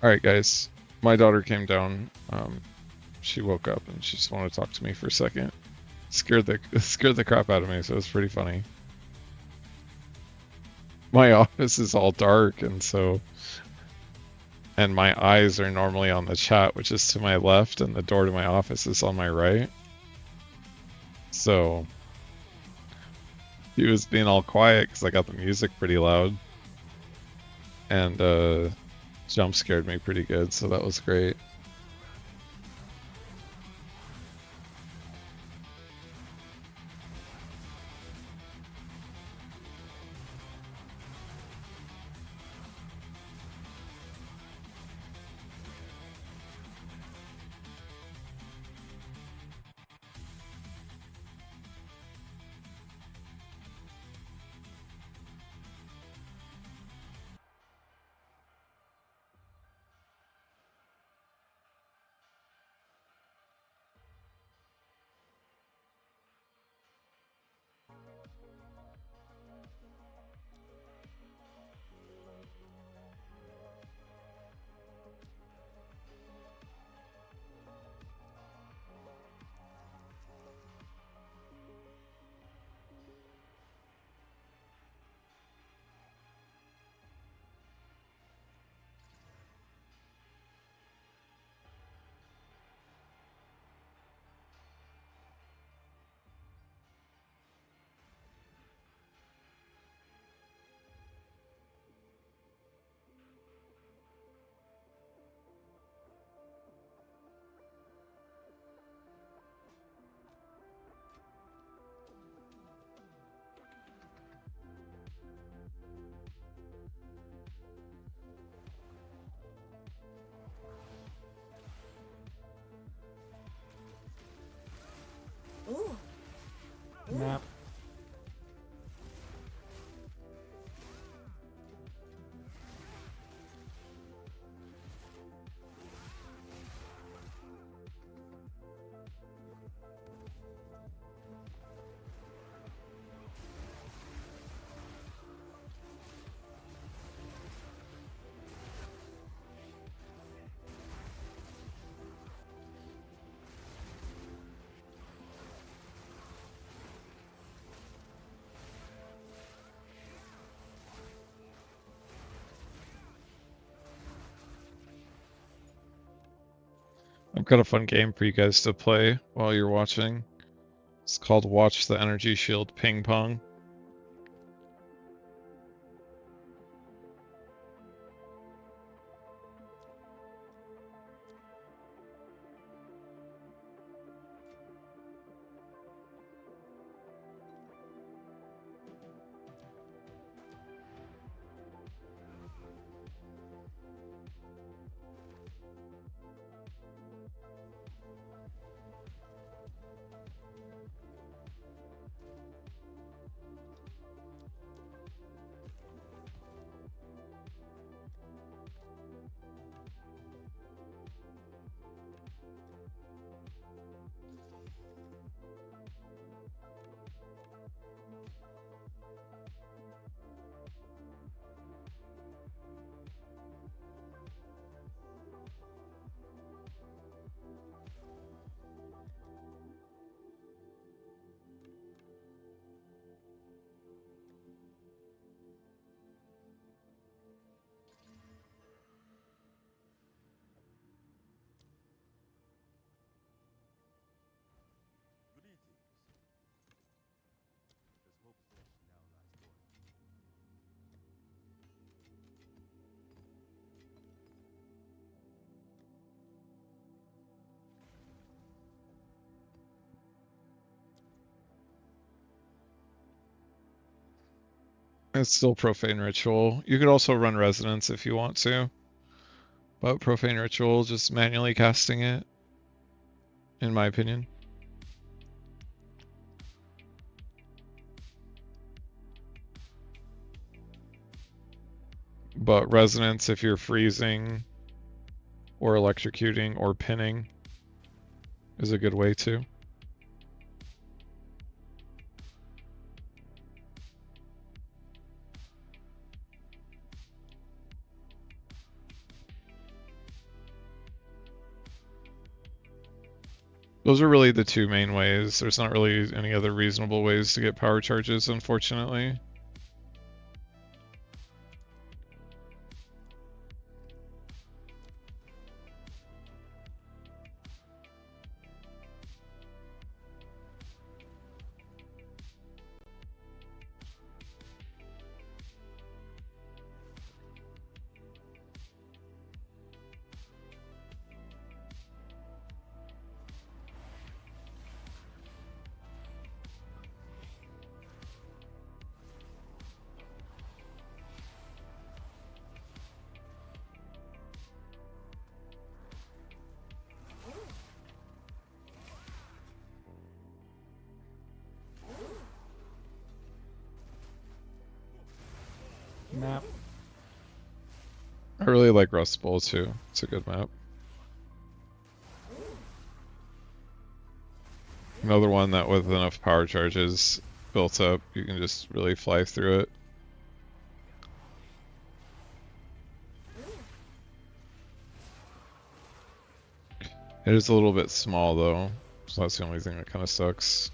Alright guys, my daughter came down. She woke up and she just wanted to talk to me for a second. Scared the crap out of me, so it was pretty funny. My office is all dark, and my eyes are normally on the chat, which is to my left, and the door to my office is on my right. So he was being all quiet because I got the music pretty loud, and jump scared me pretty good, so that was great. I've got a fun game for you guys to play while you're watching. It's called Watch the Energy Shield Ping Pong. It's still Profane Ritual. You could also run Resonance if you want to. But Profane Ritual, just manually casting it, in my opinion. But Resonance, if you're freezing, or electrocuting, or pinning, is a good way to. Those are really the two main ways. There's not really any other reasonable ways to get power charges, unfortunately. Map. I really like Rust Bowl too. It's a good map. Another one that with enough power charges built up, you can just really fly through it. It is a little bit small though, so that's the only thing that kind of sucks.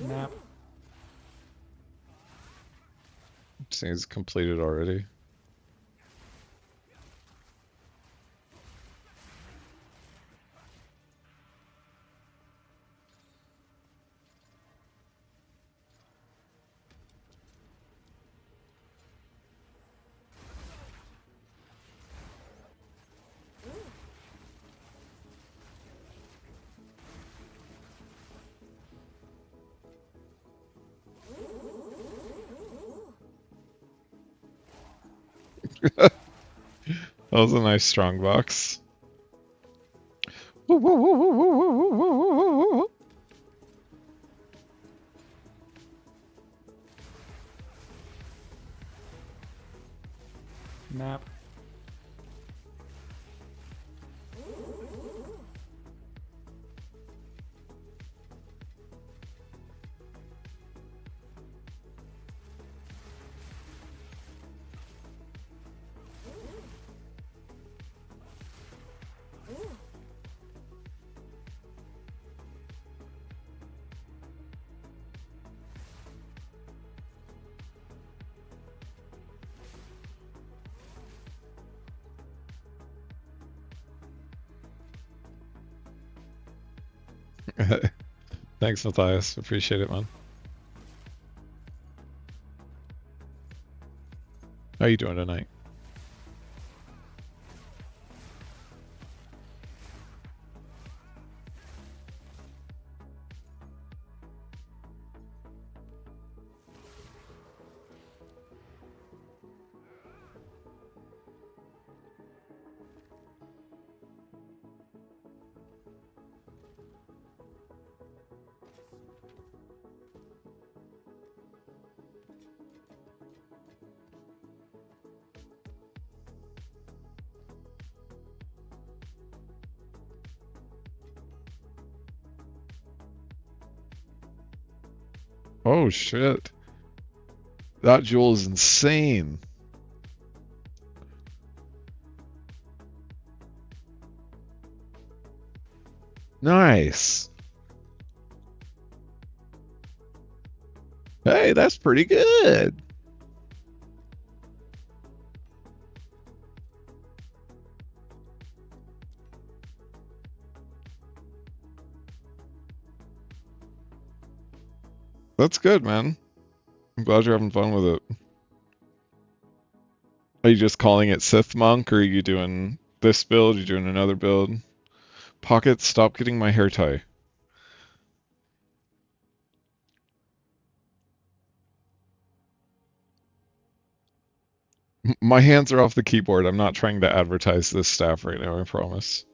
Map. Seems completed already. That was a nice strong box. Nap. Thanks, Matthias. Appreciate it, man. How you doing tonight? Oh shit. That jewel is insane. Nice. Hey, that's pretty good. That's good, man. I'm glad you're having fun with it. Are you just calling it Sith Monk, or are you doing this build? Are you doing another build? Pocket, stop getting my hair tie. My hands are off the keyboard. I'm not trying to advertise this staff right now, I promise.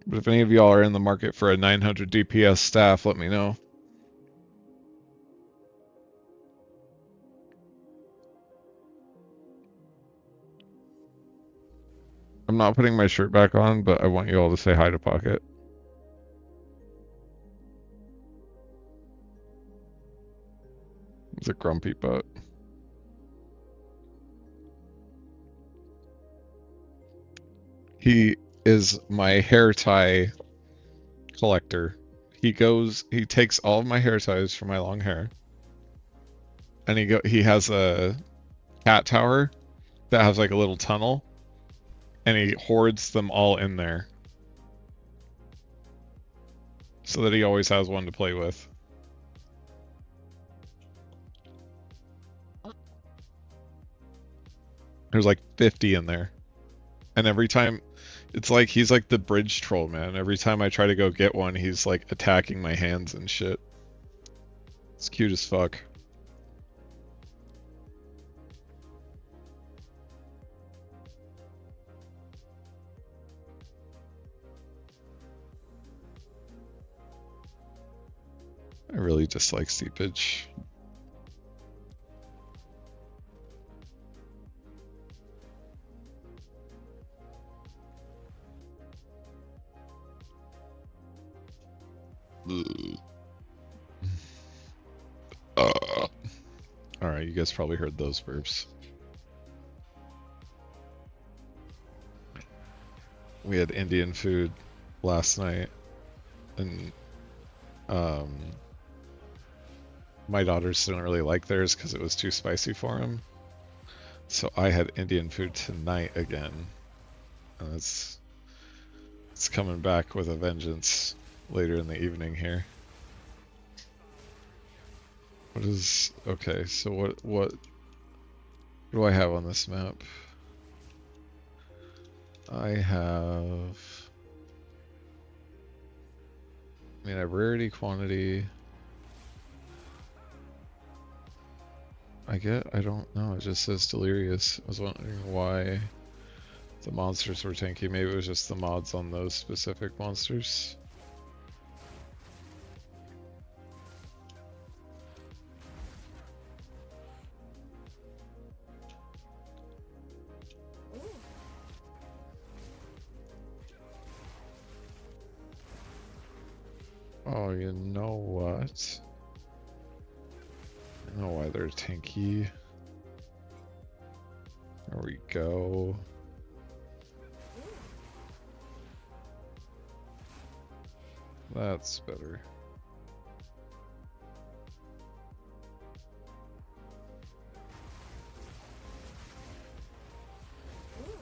But if any of y'all are in the market for a 900 DPS staff, let me know. I'm not putting my shirt back on, but I want you all to say hi to Pocket. He's a grumpy butt. He is my hair tie collector. He takes all of my hair ties for my long hair, and he has a cat tower that has like a little tunnel, and he hoards them all in there so that he always has one to play with. There's like 50 in there. And every time, it's like he's like the bridge troll, man. Every time I try to go get one, he's like attacking my hands and shit. It's cute as fuck. I really dislike seepage. Alright, you guys probably heard those burps. We had Indian food last night, and um, my daughters didn't really like theirs because it was too spicy for them. So I had Indian food tonight again, and it's coming back with a vengeance later in the evening here. What is okay? So what do I have on this map? I have. I mean, I have rarity, quantity. I don't know, it just says delirious. I was wondering why the monsters were tanky. Maybe it was just the mods on those specific monsters. Oh, you know what? I know why they're tanky. There we go. That's better. Ooh.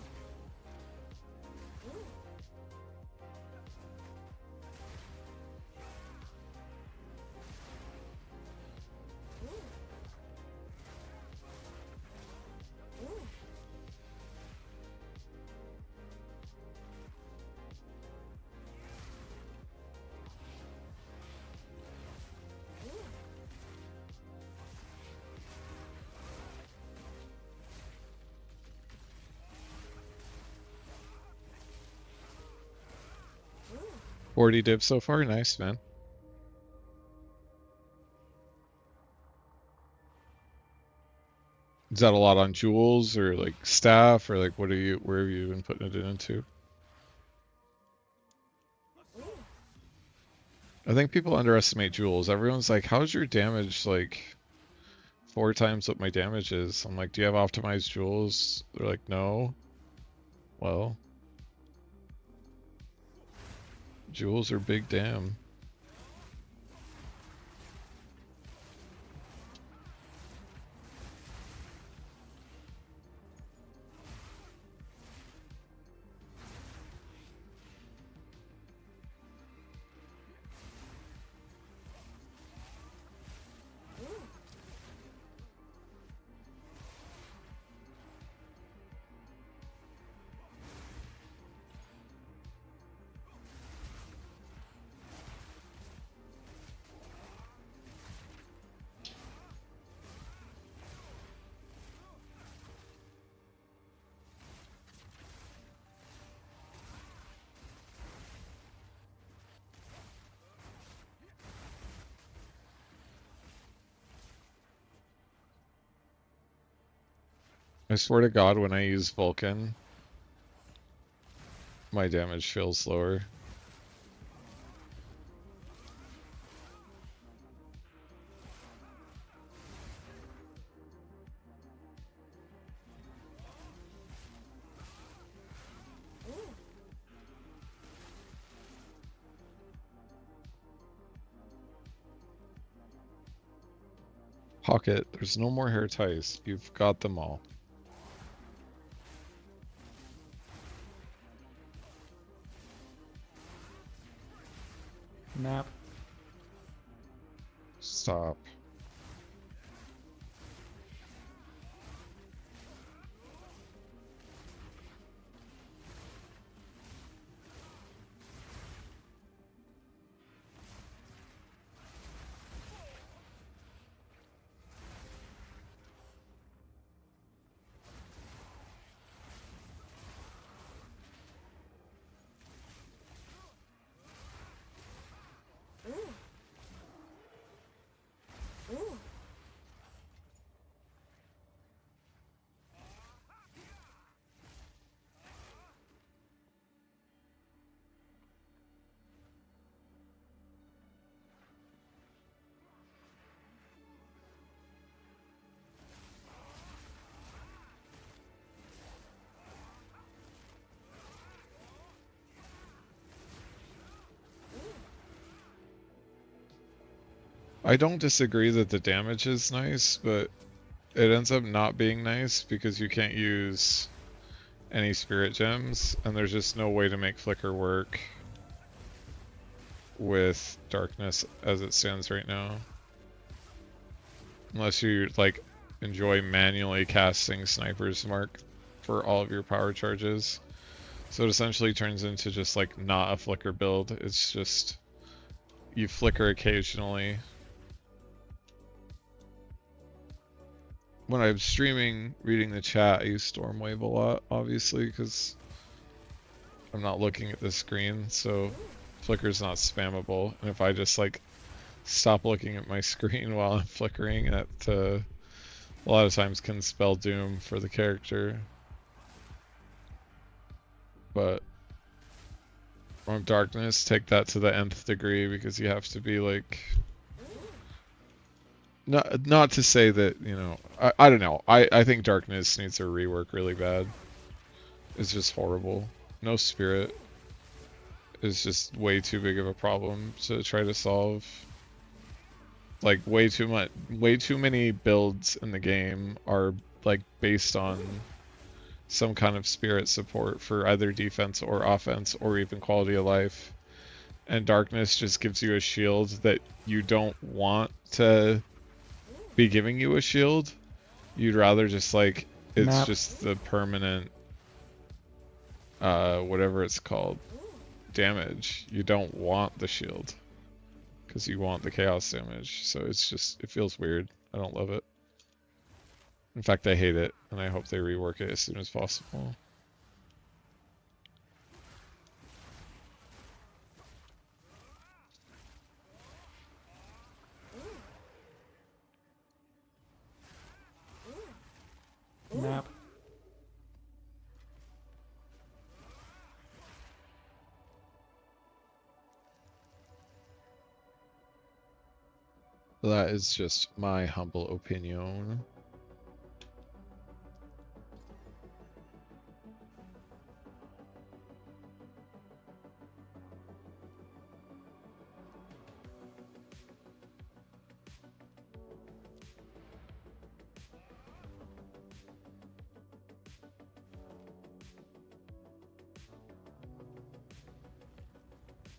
40 dips so far, nice man. Is that a lot on jewels or like staff or like where have you been putting it into? Ooh. I think people underestimate jewels. Everyone's like, how's your damage like 4 times what my damage is? I'm like, do you have optimized jewels? They're like, no. Well, jewels are big damn. Ooh. I swear to God, when I use Vulcan, my damage feels lower. Ooh. Pocket, there's no more hair ties. You've got them all. Nap. Stop. Ooh. Ooh. I don't disagree that the damage is nice, but it ends up not being nice because you can't use any spirit gems, and there's just no way to make Flicker work with darkness as it stands right now. Unless you like enjoy manually casting Sniper's Mark for all of your power charges. So it essentially turns into just like not a Flicker build. It's just you flicker occasionally. when I'm streaming, reading the chat, I use Stormwave a lot, obviously, because I'm not looking at the screen, so Flicker's not spammable. And if I just like stop looking at my screen while I'm flickering, that a lot of times can spell doom for the character. But from darkness, take that to the nth degree, because you have to be like, not to say that, you know, I don't know. I think darkness needs a rework really bad. It's just horrible. No spirit is just way too big of a problem to try to solve. Like way too many builds in the game are like based on some kind of spirit support for either defense or offense or even quality of life. And darkness just gives you a shield that you don't want to be giving you a shield. You'd rather just like, it's Map. just the permanent whatever it's called, damage. You don't want the shield because you want the chaos damage. So it's just, it feels weird. I don't love it. In fact, I hate it, and I hope they rework it as soon as possible. Map. That is just my humble opinion.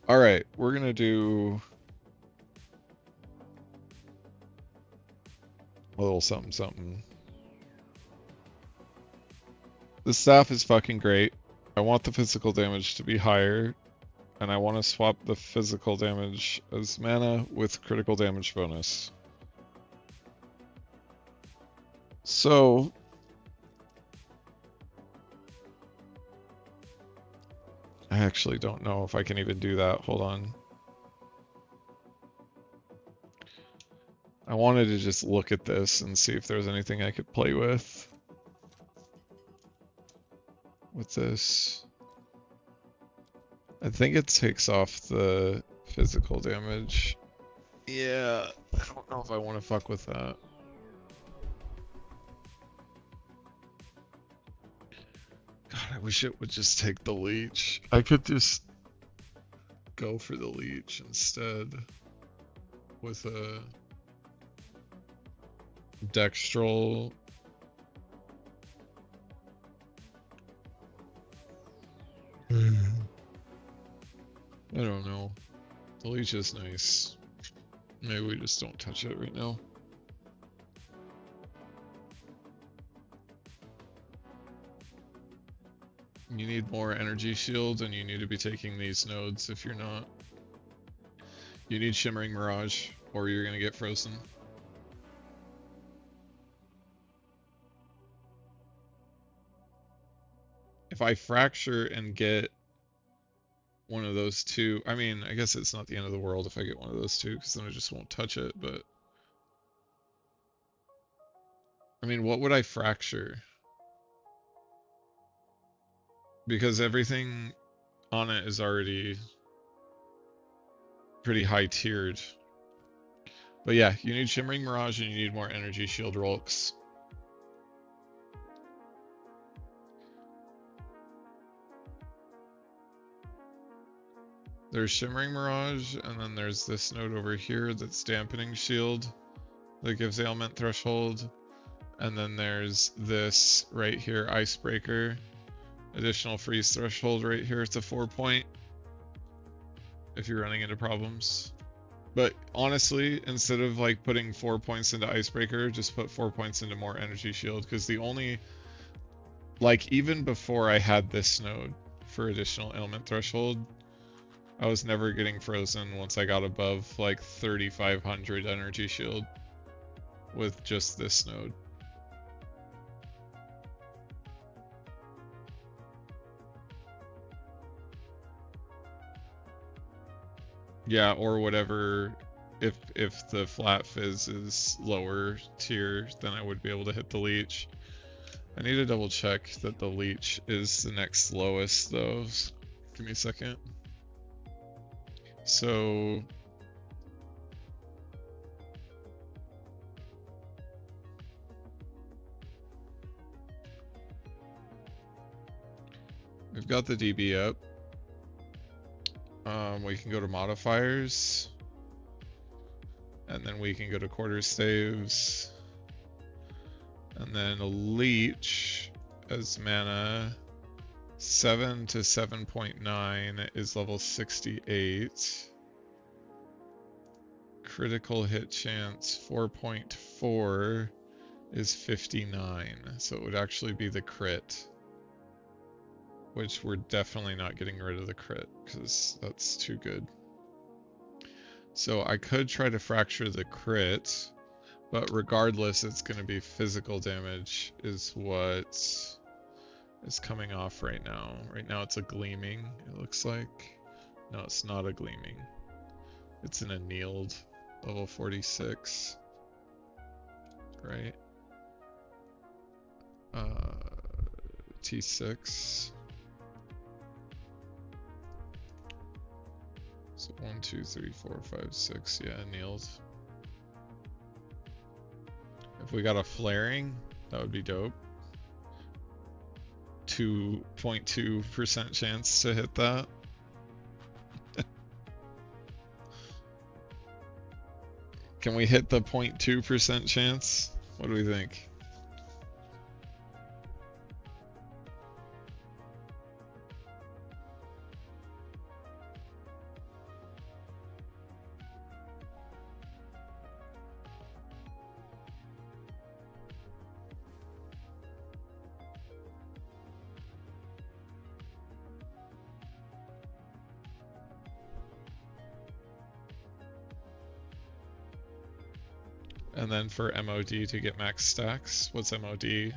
Alright, we're gonna do a little something something. The staff is fucking great. I want the physical damage to be higher, and I want to swap the physical damage as mana with critical damage bonus. So I actually don't know if I can even do that. Hold on. I wanted to just look at this and see if there's anything I could play with this. I think it takes off the physical damage. Yeah, I don't know if I want to fuck with that. God, I wish it would just take the leech. I could just go for the leech instead with a dextral. I don't know. The leech is nice. Maybe we just don't touch it right now. You need more energy shield, and you need to be taking these nodes if you're not. You need Shimmering Mirage, or you're gonna get frozen. If I fracture and get one of those two, I mean, I guess it's not the end of the world if I get one of those two, because then I just won't touch it, but... I mean, what would I fracture? Because everything on it is already pretty high tiered. But yeah, you need Shimmering Mirage and you need more energy shield rolks. There's Shimmering Mirage, and then there's this node over here that's Dampening Shield that gives ailment threshold. And then there's this right here, Icebreaker. Additional freeze threshold right here. It's a 4-point if you're running into problems. But honestly, instead of like putting 4 points into Icebreaker, just put 4 points into more energy shield, because the only, like, even before I had this node for additional ailment threshold, I was never getting frozen once I got above like 3,500 energy shield with just this node. Yeah, or whatever. If the flat fizz is lower tier, then I would be able to hit the leech. I need to double check that the leech is the next lowest though. Give me a second. So we've got the DB up. We can go to modifiers, and then we can go to quarter staves, and then a leech as mana 7 to 7.9 is level 68. Critical hit chance 4.4 is 59, so it would actually be the crit. Which we're definitely not getting rid of the crit, because that's too good. So I could try to fracture the crit, but regardless, it's going to be physical damage is what is coming off right now. Right now it's a gleaming, it looks like. No, it's not a gleaming. It's an annealed, level 46. Right? T6. So 1, 2, 3, 4, 5, 6. Yeah, annealed. If we got a flaring, that would be dope. 2.2% chance to hit that. Can we hit the 0.2% chance? What do we think? And then for MOD to get max stacks, what's MOD? Yeah.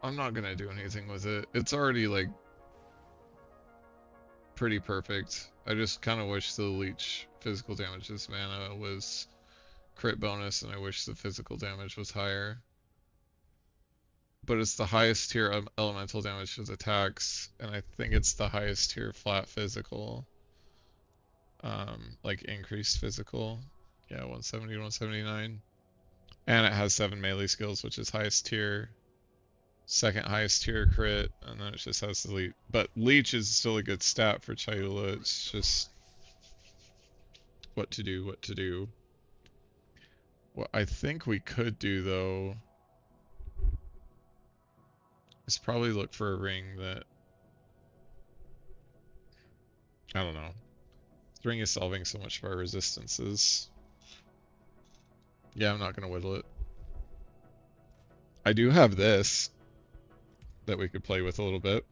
I'm not gonna do anything with it. It's already like pretty perfect. I just kind of wish the leech physical damages mana was crit bonus, and I wish the physical damage was higher. But it's the highest tier elemental damage with attacks, and I think it's the highest tier flat physical. Like increased physical. Yeah, 170, 179. And it has 7 melee skills, which is highest tier. Second highest tier crit, and then it just has the leech. But leech is still a good stat for Chayula. It's just what to do, what to do. What I think we could do though is probably look for a ring that, I don't know. This ring is solving so much of our resistances. Yeah, I'm not gonna whittle it. I do have this that we could play with a little bit.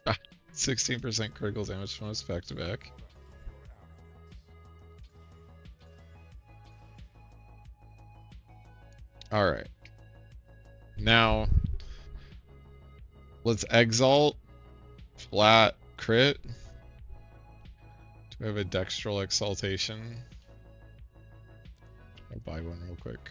Ah, 16% critical damage from us back to back. Alright. Now, Let's exalt. Flat crit. Do we have a dextral exaltation? I'll buy one real quick.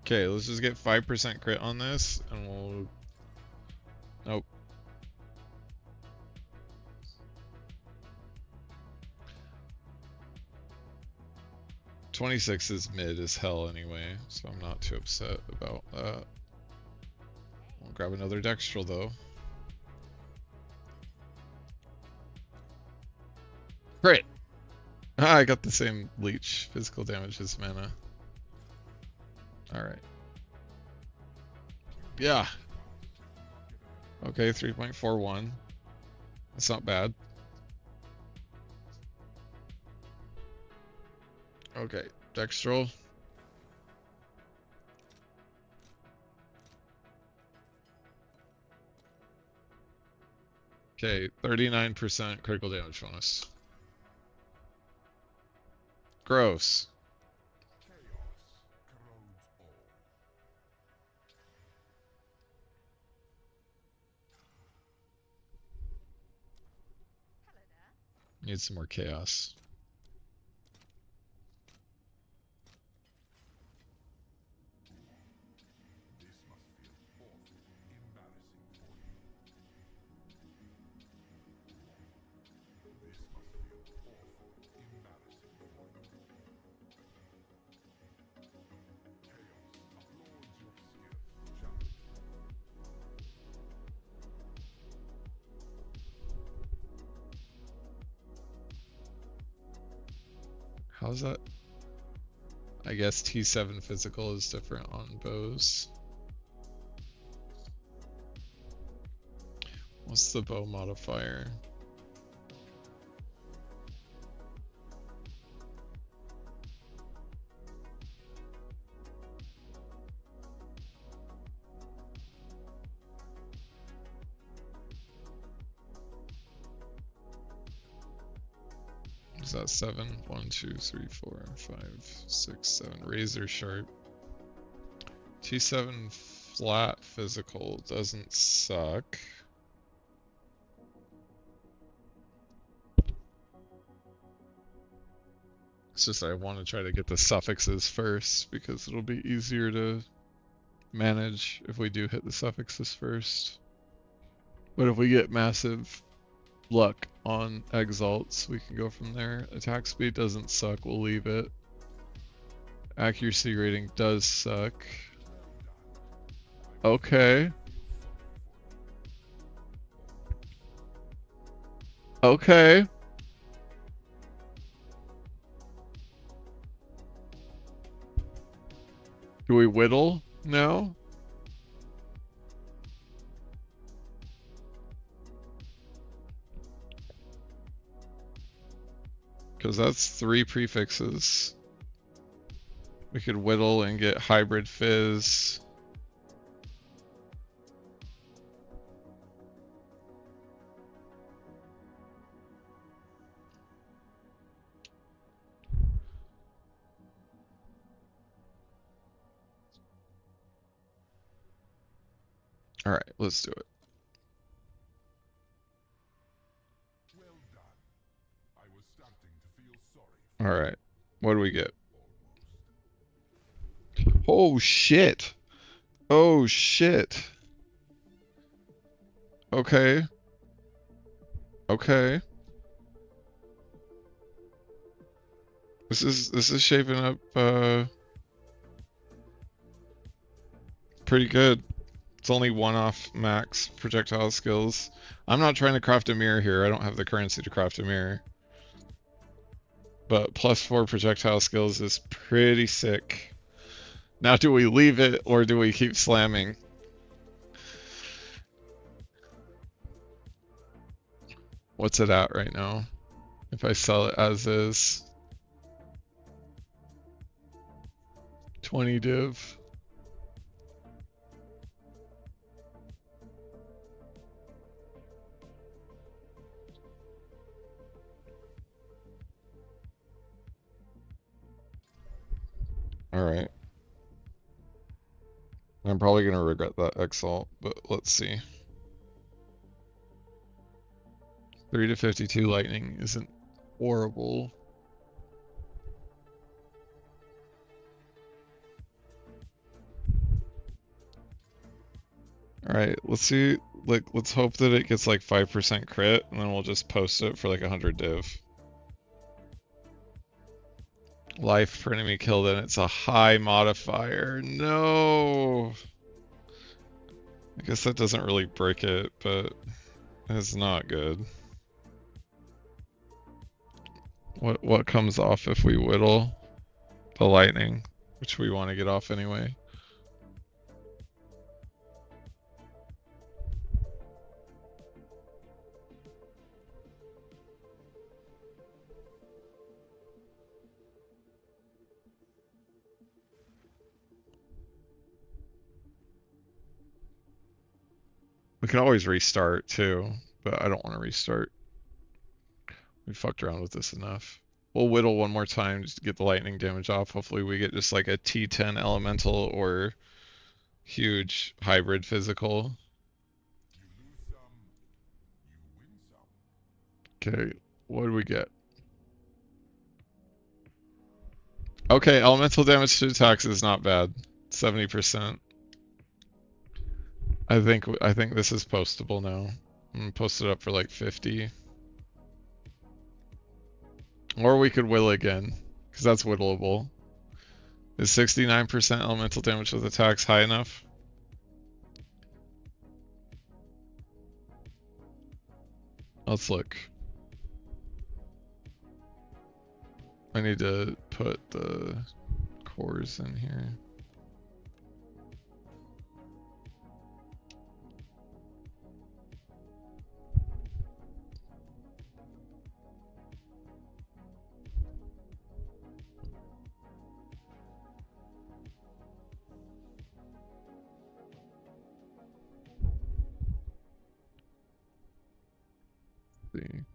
Okay, let's just get 5% crit on this, and we'll... Nope. $26 is mid as hell anyway, so I'm not too upset about that. I'll grab another dextral though. Crit! Ah, I got the same leech. Physical damage as mana. Alright. Yeah. Okay, 3.41. That's not bad. Okay, dextral. Okay, 39% critical damage bonus. Gross. Need some more chaos. How's that? I guess T7 physical is different on bows. What's the bow modifier? Is that 7? 1, 2, 3, 4, 5, 6, 7. Razor sharp. T7 flat physical doesn't suck. It's just I want to try to get the suffixes first because it'll be easier to manage if we do hit the suffixes first. But if we get massive luck on exalts, we can go from there. Attack speed doesn't suck, we'll leave it. Accuracy rating does suck. Okay. Okay. Do we whittle now? Because that's 3 prefixes. We could whittle and get hybrid fizz. Alright, let's do it. Alright, what do we get? Oh shit! Oh shit! Okay. Okay. This is shaping up pretty good. It's only 1 off max projectile skills. I'm not trying to craft a mirror here. I don't have the currency to craft a mirror. But +4 projectile skills is pretty sick. Now do we leave it or do we keep slamming? What's it at right now? If I sell it as is. 20 div. Alright. I'm probably gonna regret that exalt, but let's see. 3 to 52 lightning isn't horrible. Alright, let's see. Like, let's hope that it gets like 5% crit, and then we'll just post it for like 100 div. Life per enemy killed, and it's a high modifier. No! I guess that doesn't really break it, but it's not good. What comes off if we whittle the lightning, which we want to get off anyway? We can always restart too, but I don't want to restart. We fucked around with this enough. We'll whittle one more time just to get the lightning damage off. Hopefully we get just like a T10 elemental or huge hybrid physical. Okay, what do we get? Okay, elemental damage to attacks is not bad. 70%. I think this is postable now. I'm gonna post it up for like 50. Or we could whittle again, because that's whittleable. Is 69% elemental damage with attacks high enough? Let's look. I need to put the cores in here. Let's see.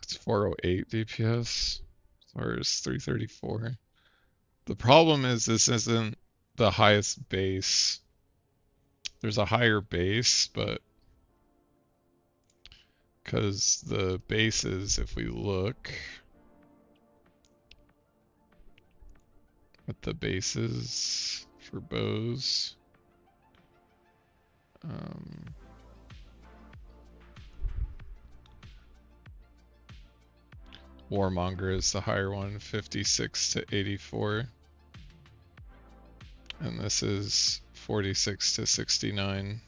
It's 408 DPS. Ours 334. The problem is this isn't the highest base. There's a higher base, but because the bases, if we look at the bases for bows, Warmonger is the higher one, 56 to 84. And this is 46 to 69.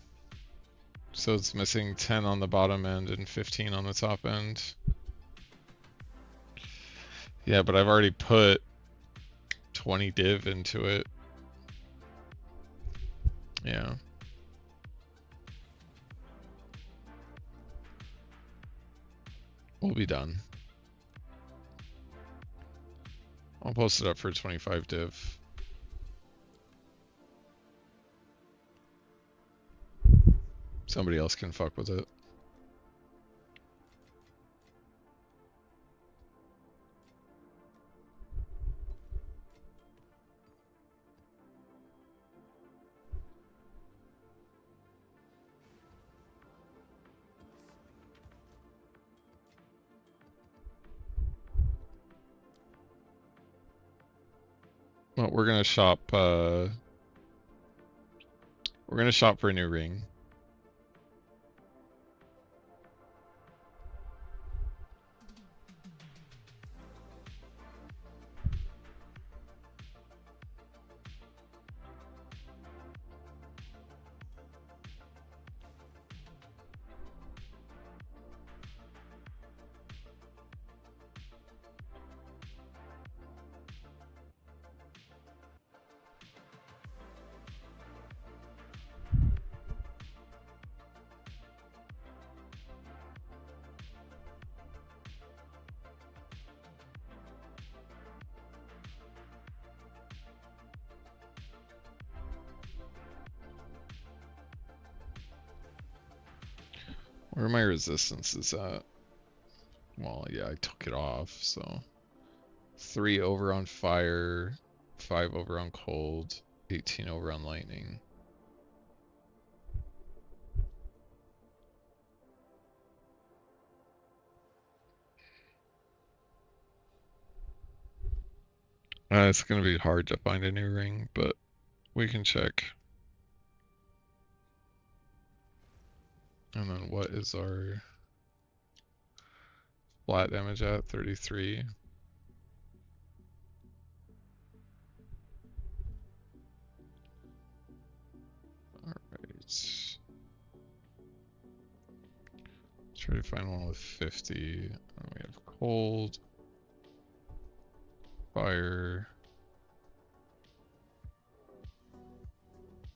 So it's missing 10 on the bottom end and 15 on the top end. Yeah, but I've already put 20 div into it. Yeah. We'll be done. I'll post it up for 25 div. Somebody else can fuck with it. Well, we're gonna shop for a new ring. Where are my resistances at? Well, yeah, I took it off, so 3 over on fire, 5 over on cold, 18 over on lightning. It's gonna be hard to find a new ring, but we can check. And then what is our flat damage at? 33. Alright. Try to find one with 50. And we have cold, fire,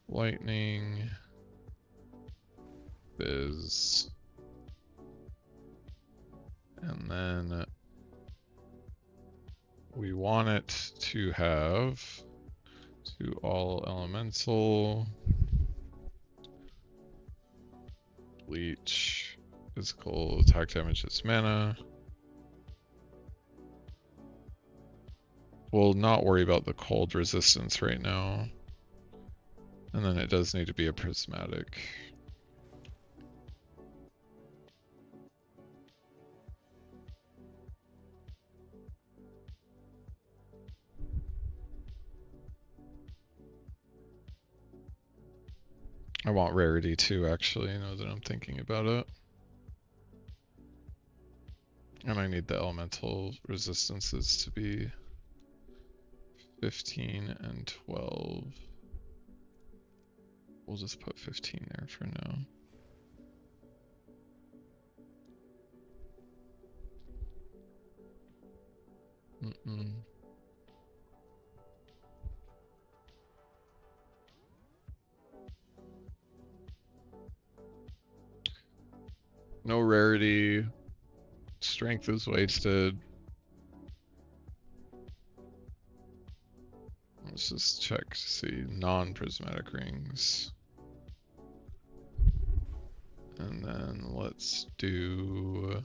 lightning, biz, and then we want it to have to all elemental, leech, physical attack damage is mana. We'll not worry about the cold resistance right now. And then it does need to be a prismatic. I want rarity too, actually, now that I'm thinking about it. And I need the elemental resistances to be 15 and 12. We'll just put 15 there for now. No rarity. Strength is wasted. Let's just check to see non-prismatic rings. And then let's do...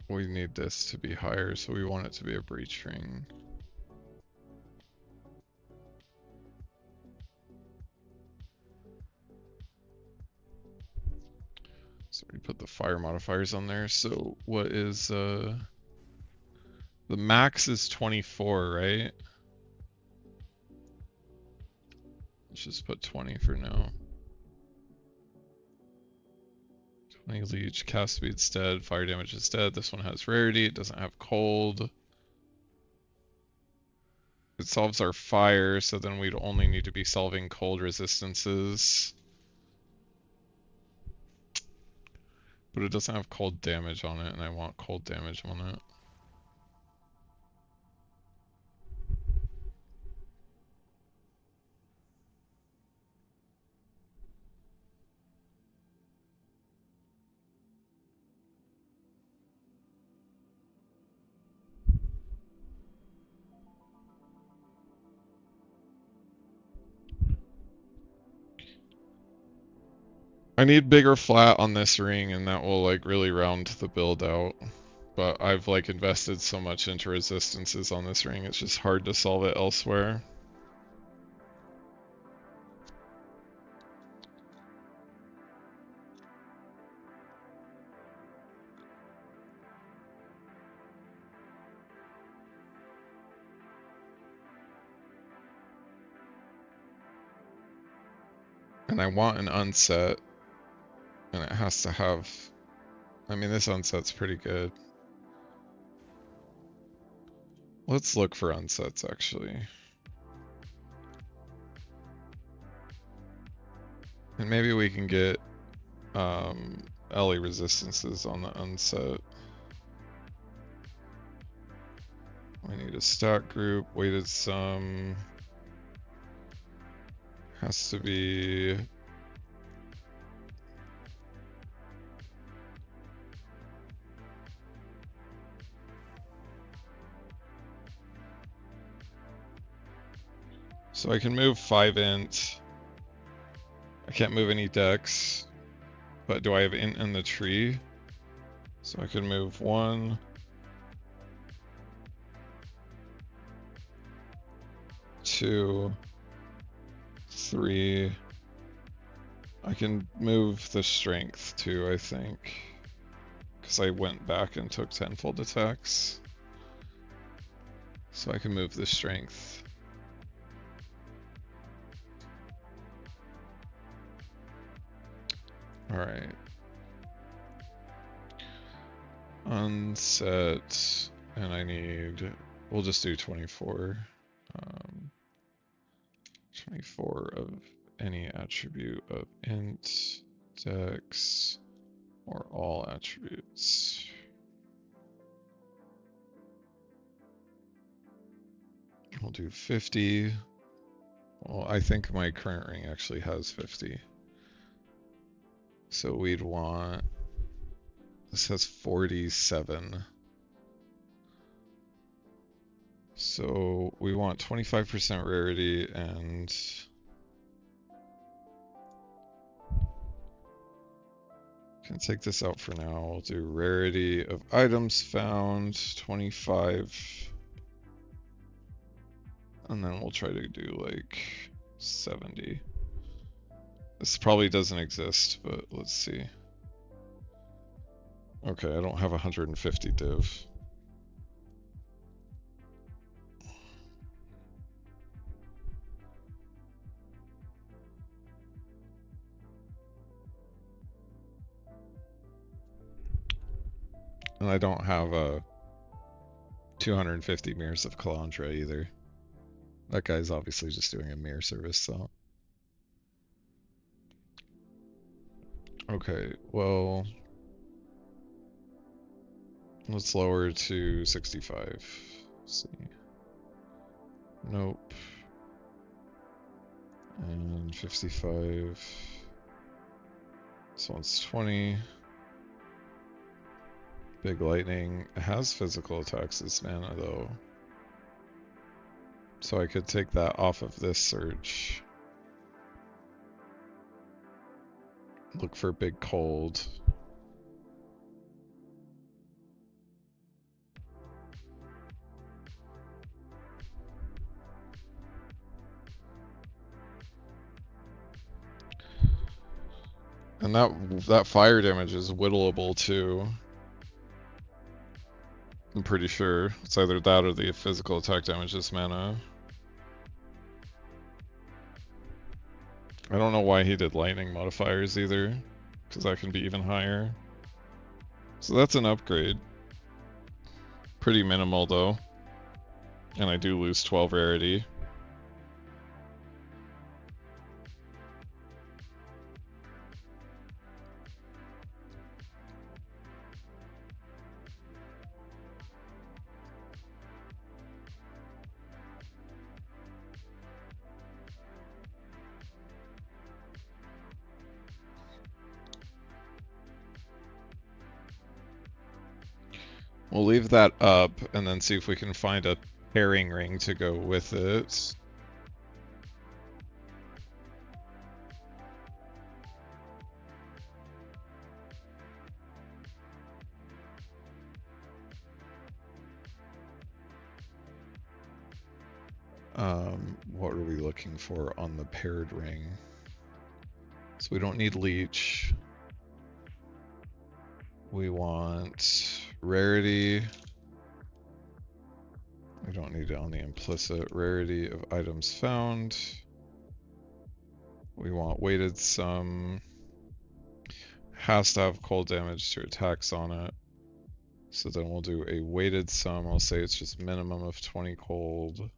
We need this to be higher, so we want it to be a breach ring. So we put the fire modifiers on there. So what is the max is 24, right? Let's just put 20 for now. 20 leech, cast speed's dead, fire damage is dead. This one has rarity, it doesn't have cold. It solves our fire, so then we'd only need to be solving cold resistances. But it doesn't have cold damage on it, and I want cold damage on it. I need bigger flat on this ring, and that will like really round the build out. But I've like invested so much into resistances on this ring, it's just hard to solve it elsewhere. And I want an unset, and it has to have, I mean, this unset's pretty good. Let's look for unsets, actually. And maybe we can get LA resistances on the unset. We need a stock group, weighted sum. Has to be... So I can move 5 int. I can't move any decks. But do I have int in the tree? So I can move 1, 2, 3. I can move the strength too, I think. Because I went back and took tenfold attacks. So I can move the strength. Alright. Unset. And I need... We'll just do 24. 24 of any attribute of int, dex, or all attributes. We'll do 50. Well, I think my current ring actually has 50. So we'd want, this has 47. So we want 25% rarity and can take this out for now. We'll do rarity of items found, 25. And then we'll try to do like 70. This probably doesn't exist, but let's see. Okay, I don't have 150 div. And I don't have 250 mirrors of Calandra either. That guy's obviously just doing a mirror service, though. Okay, well, let's lower to 65. Let's see. Nope. And 55. This one's 20. Big lightning. It has physical attacks this mana though. So I could take that off of this search. Look for big cold. And that fire damage is whittleable too. I'm pretty sure. It's either that or the physical attack damage this mana. I don't know why he did lightning modifiers either, because that can be even higher. So that's an upgrade. Pretty minimal though. And I do lose 12 rarity. We'll leave that up and then see if we can find a pairing ring to go with it. What are we looking for on the paired ring? So we don't need leech. We want rarity. We don't need it on the implicit. Rarity of items found. We want weighted sum. Has to have cold damage to attacks on it. So then we'll do a weighted sum. I'll say it's just minimum of 20 cold.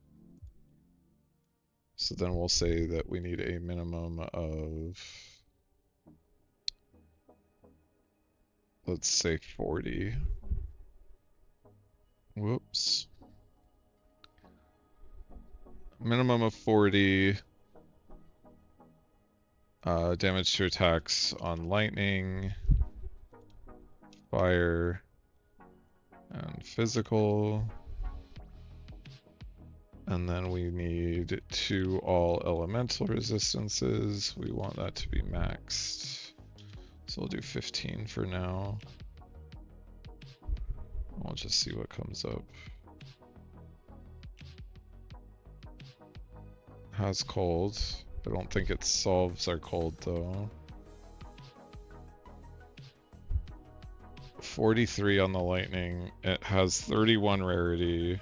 So then we'll say that we need a minimum of, let's say 40. Whoops. Minimum of 40 damage to attacks on lightning, fire, and physical. And then we need 2 all elemental resistances. We want that to be maxed. So we'll do 15 for now. I'll just see what comes up. Has cold. I don't think it solves our cold though. 43 on the lightning. It has 31 rarity.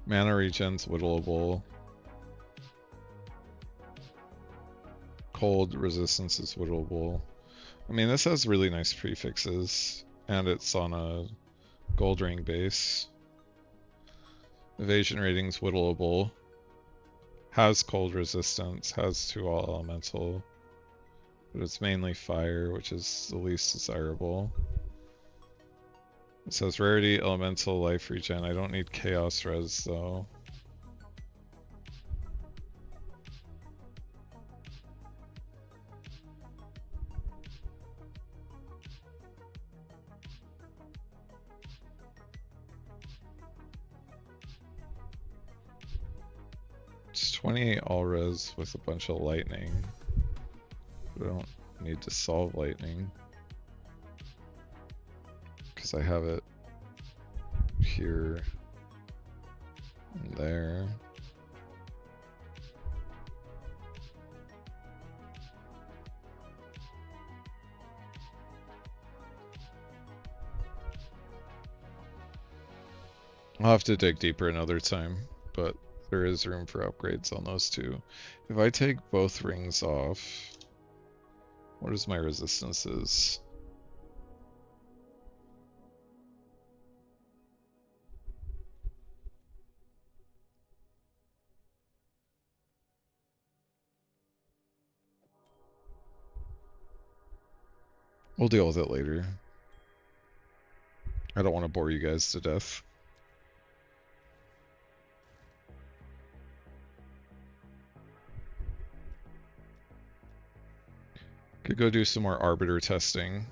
Mana regen's whittleable. Cold resistance is whittleable. I mean, this has really nice prefixes, and it's on a gold ring base. Evasion rating's whittleable. Has cold resistance, has 2 all elemental. But it's mainly fire, which is the least desirable. It says rarity, elemental, life regen. I don't need chaos res though. It's 28 all res with a bunch of lightning. We don't need to solve lightning, because I have it here and there. I'll have to dig deeper another time, but there is room for upgrades on those two. If I take both rings off, what is my resistances? We'll deal with it later. I don't want to bore you guys to death. Could go do some more arbiter testing.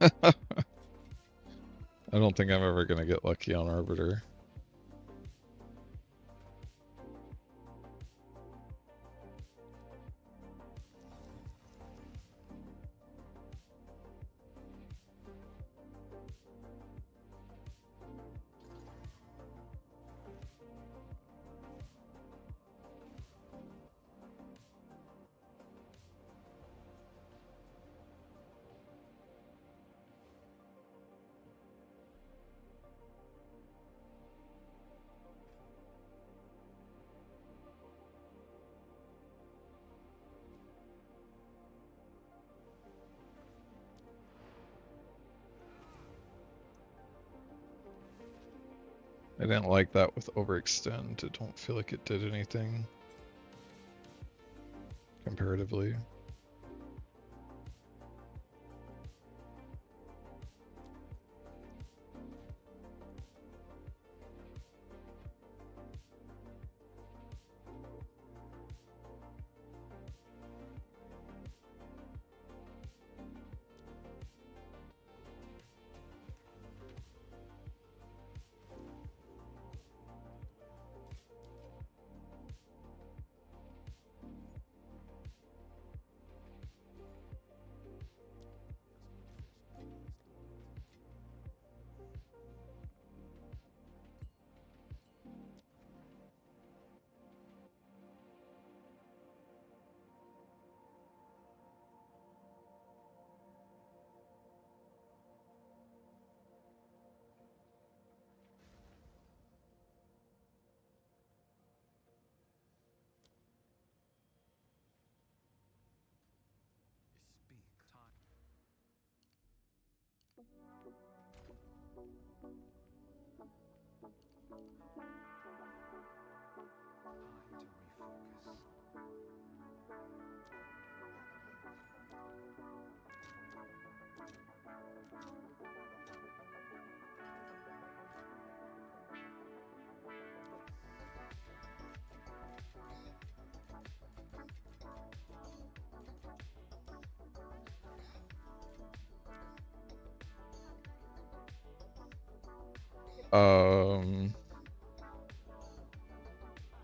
I don't think I'm ever gonna get lucky on Arbiter. I didn't like that with overextend. I don't feel like it did anything comparatively.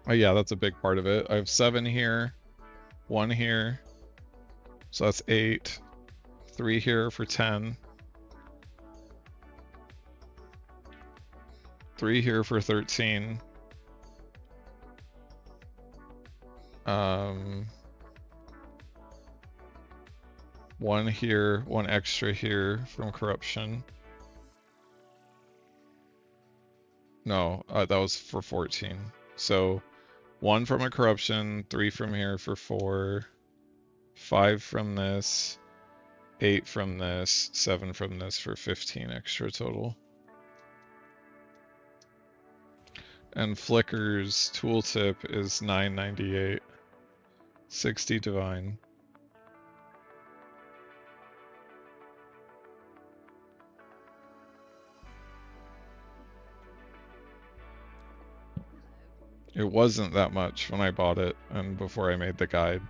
Oh yeah, that's a big part of it. I have 7 here, 1 here, so that's 8, 3 here for 10, 3 here for 13, 1 here, 1 extra here from corruption. No, that was for 14. So 1 from a corruption, 3 from here for 4, 5 from this, 8 from this, 7 from this for 15 extra total. And Flicker's tooltip is 998, 60 divine. It wasn't that much when I bought it and before I made the guide.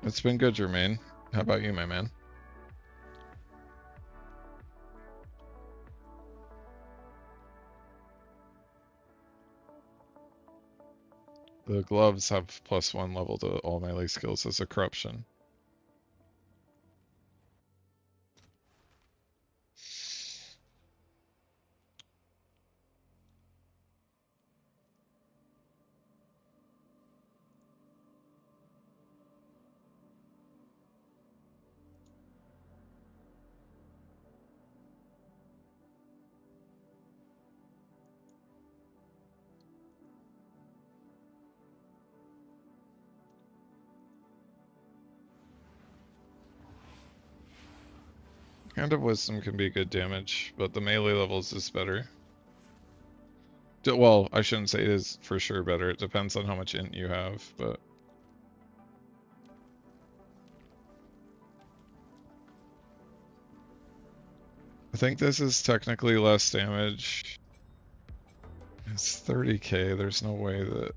It's been good, Jermaine. How about you, my man? The gloves have +1 level to all melee skills as a corruption. Hand of Wisdom can be good damage, but the melee levels is better. Well, I shouldn't say it is for sure better. It depends on how much int you have, but... I think this is technically less damage. It's 30k, there's no way that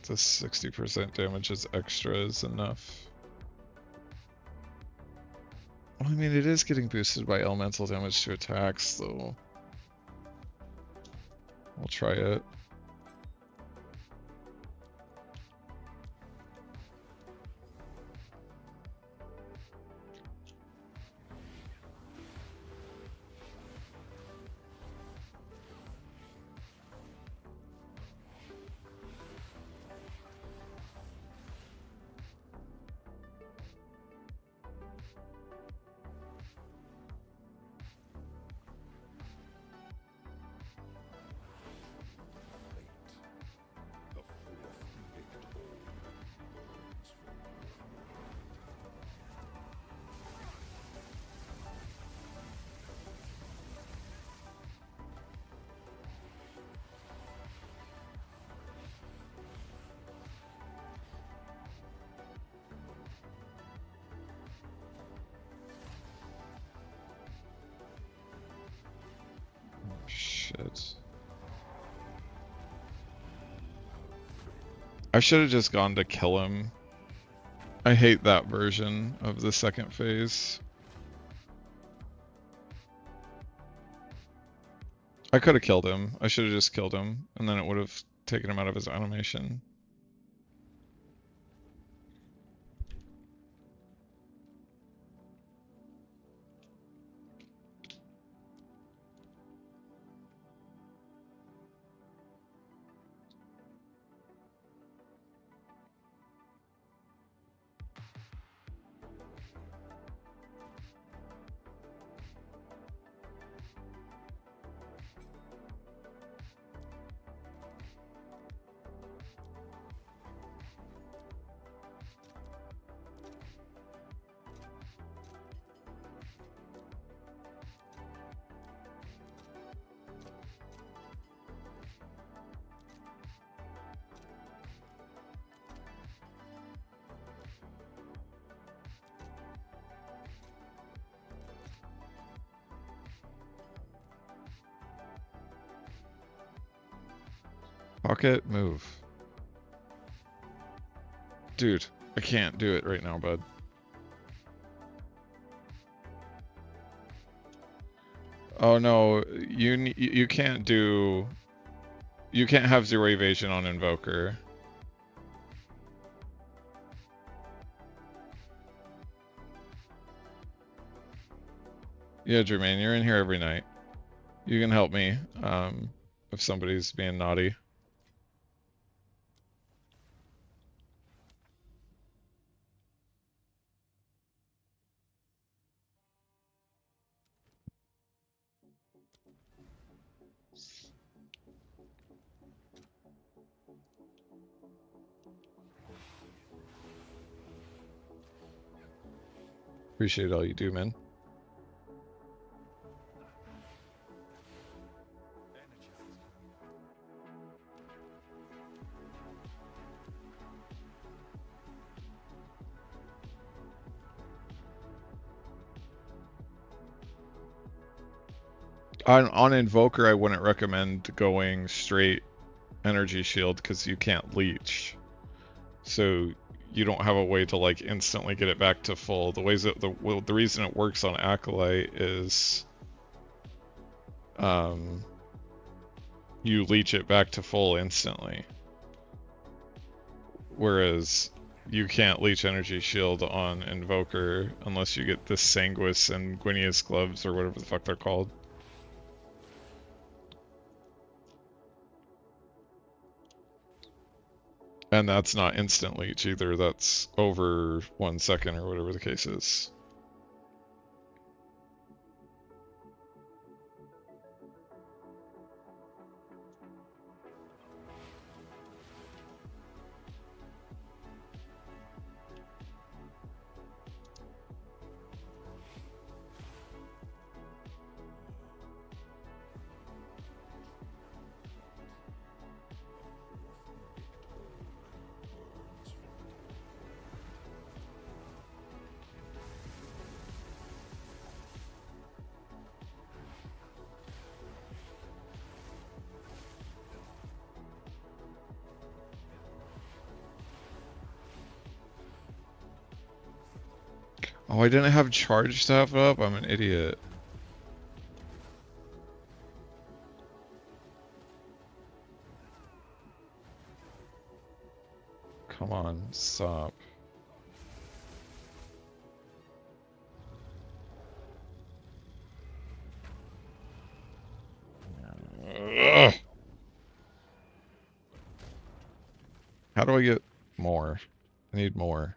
the 60% damage is extra is enough. Well, I mean, it is getting boosted by elemental damage to attacks, though. We'll try it. Shit. I should have just gone to kill him. I hate that version of the second phase. I could have killed him. I should have just killed him, and then it would have taken him out of his animation. Pocket, move. Dude, I can't do it right now, bud. Oh no, you can't do... You can't have 0 evasion on Invoker. Yeah, Jermaine, you're in here every night. You can help me, if somebody's being naughty. Appreciate all you do, man. On Invoker, I wouldn't recommend going straight energy shield because you can't leech. So you don't have a way to like instantly get it back to full. The reason it works on Acolyte is you leech it back to full instantly. Whereas you can't leech energy shield on Invoker unless you get the Sanguis and Gwinius gloves or whatever the fuck they're called. And that's not instant leech either, that's over 1 second or whatever the case is. Oh, I didn't have charge staff up? I'm an idiot. Come on, stop. Ugh. How do I get more? I need more.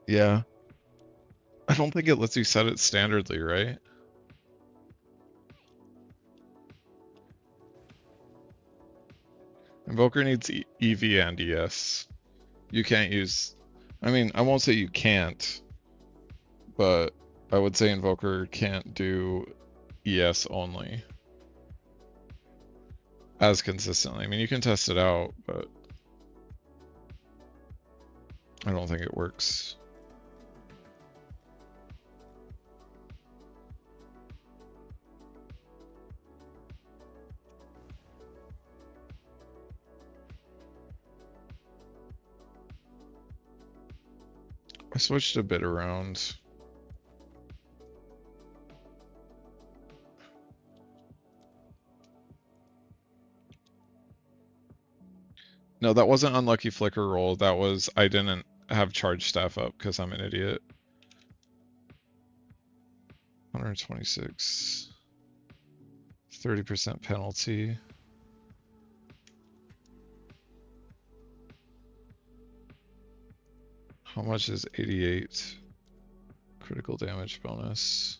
Yeah. I don't think it lets you set it standardly, right? Invoker needs EV and ES. You can't use... I mean, I won't say you can't, but I would say Invoker can't do ES only as consistently. I mean, you can test it out, but I don't think it works. I switched a bit around. No, that wasn't unlucky flicker roll. That was I didn't have charge staff up because I'm an idiot. 126. 30% penalty. How much is 88? Critical damage bonus.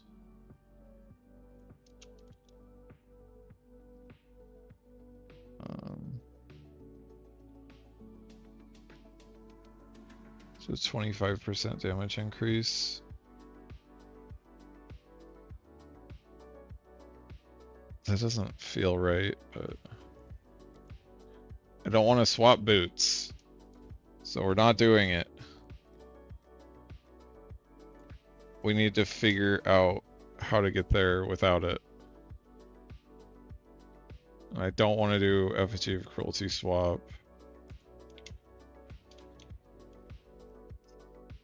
So 25% damage increase. That doesn't feel right, but I don't want to swap boots. So we're not doing it. We need to figure out how to get there without it. I don't want to do effigy of cruelty swap.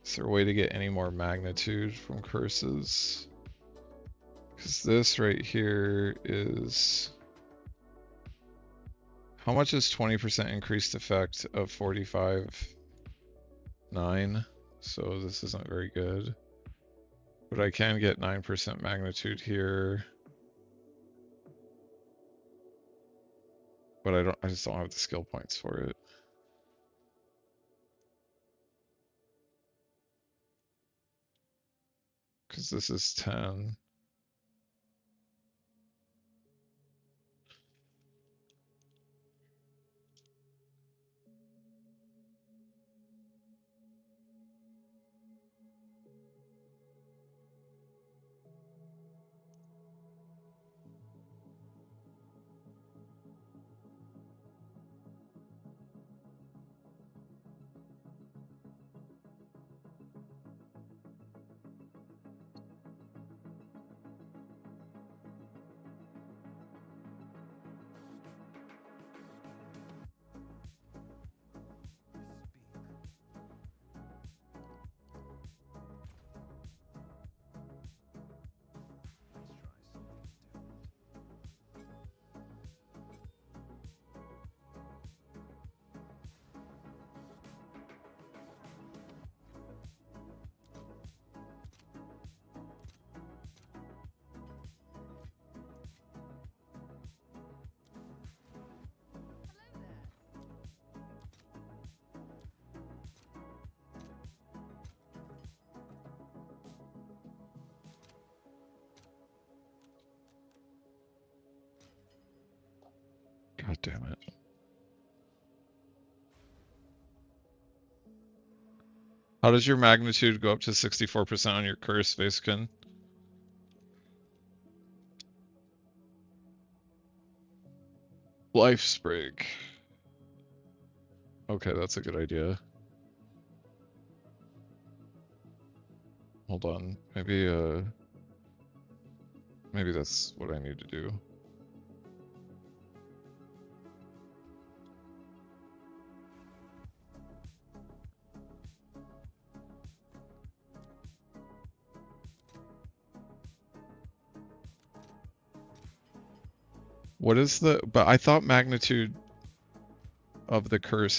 Is there a way to get any more magnitude from curses? Because this right here is... How much is 20% increased effect of 45? 9. So this isn't very good. But I can get 9% magnitude here. But I just don't have the skill points for it. Because this is 10. God damn it. How does your magnitude go up to 64% on your curse, Vasekin? Life Sprig. Okay, that's a good idea. Hold on. Maybe that's what I need to do. What is but I thought magnitude of the curse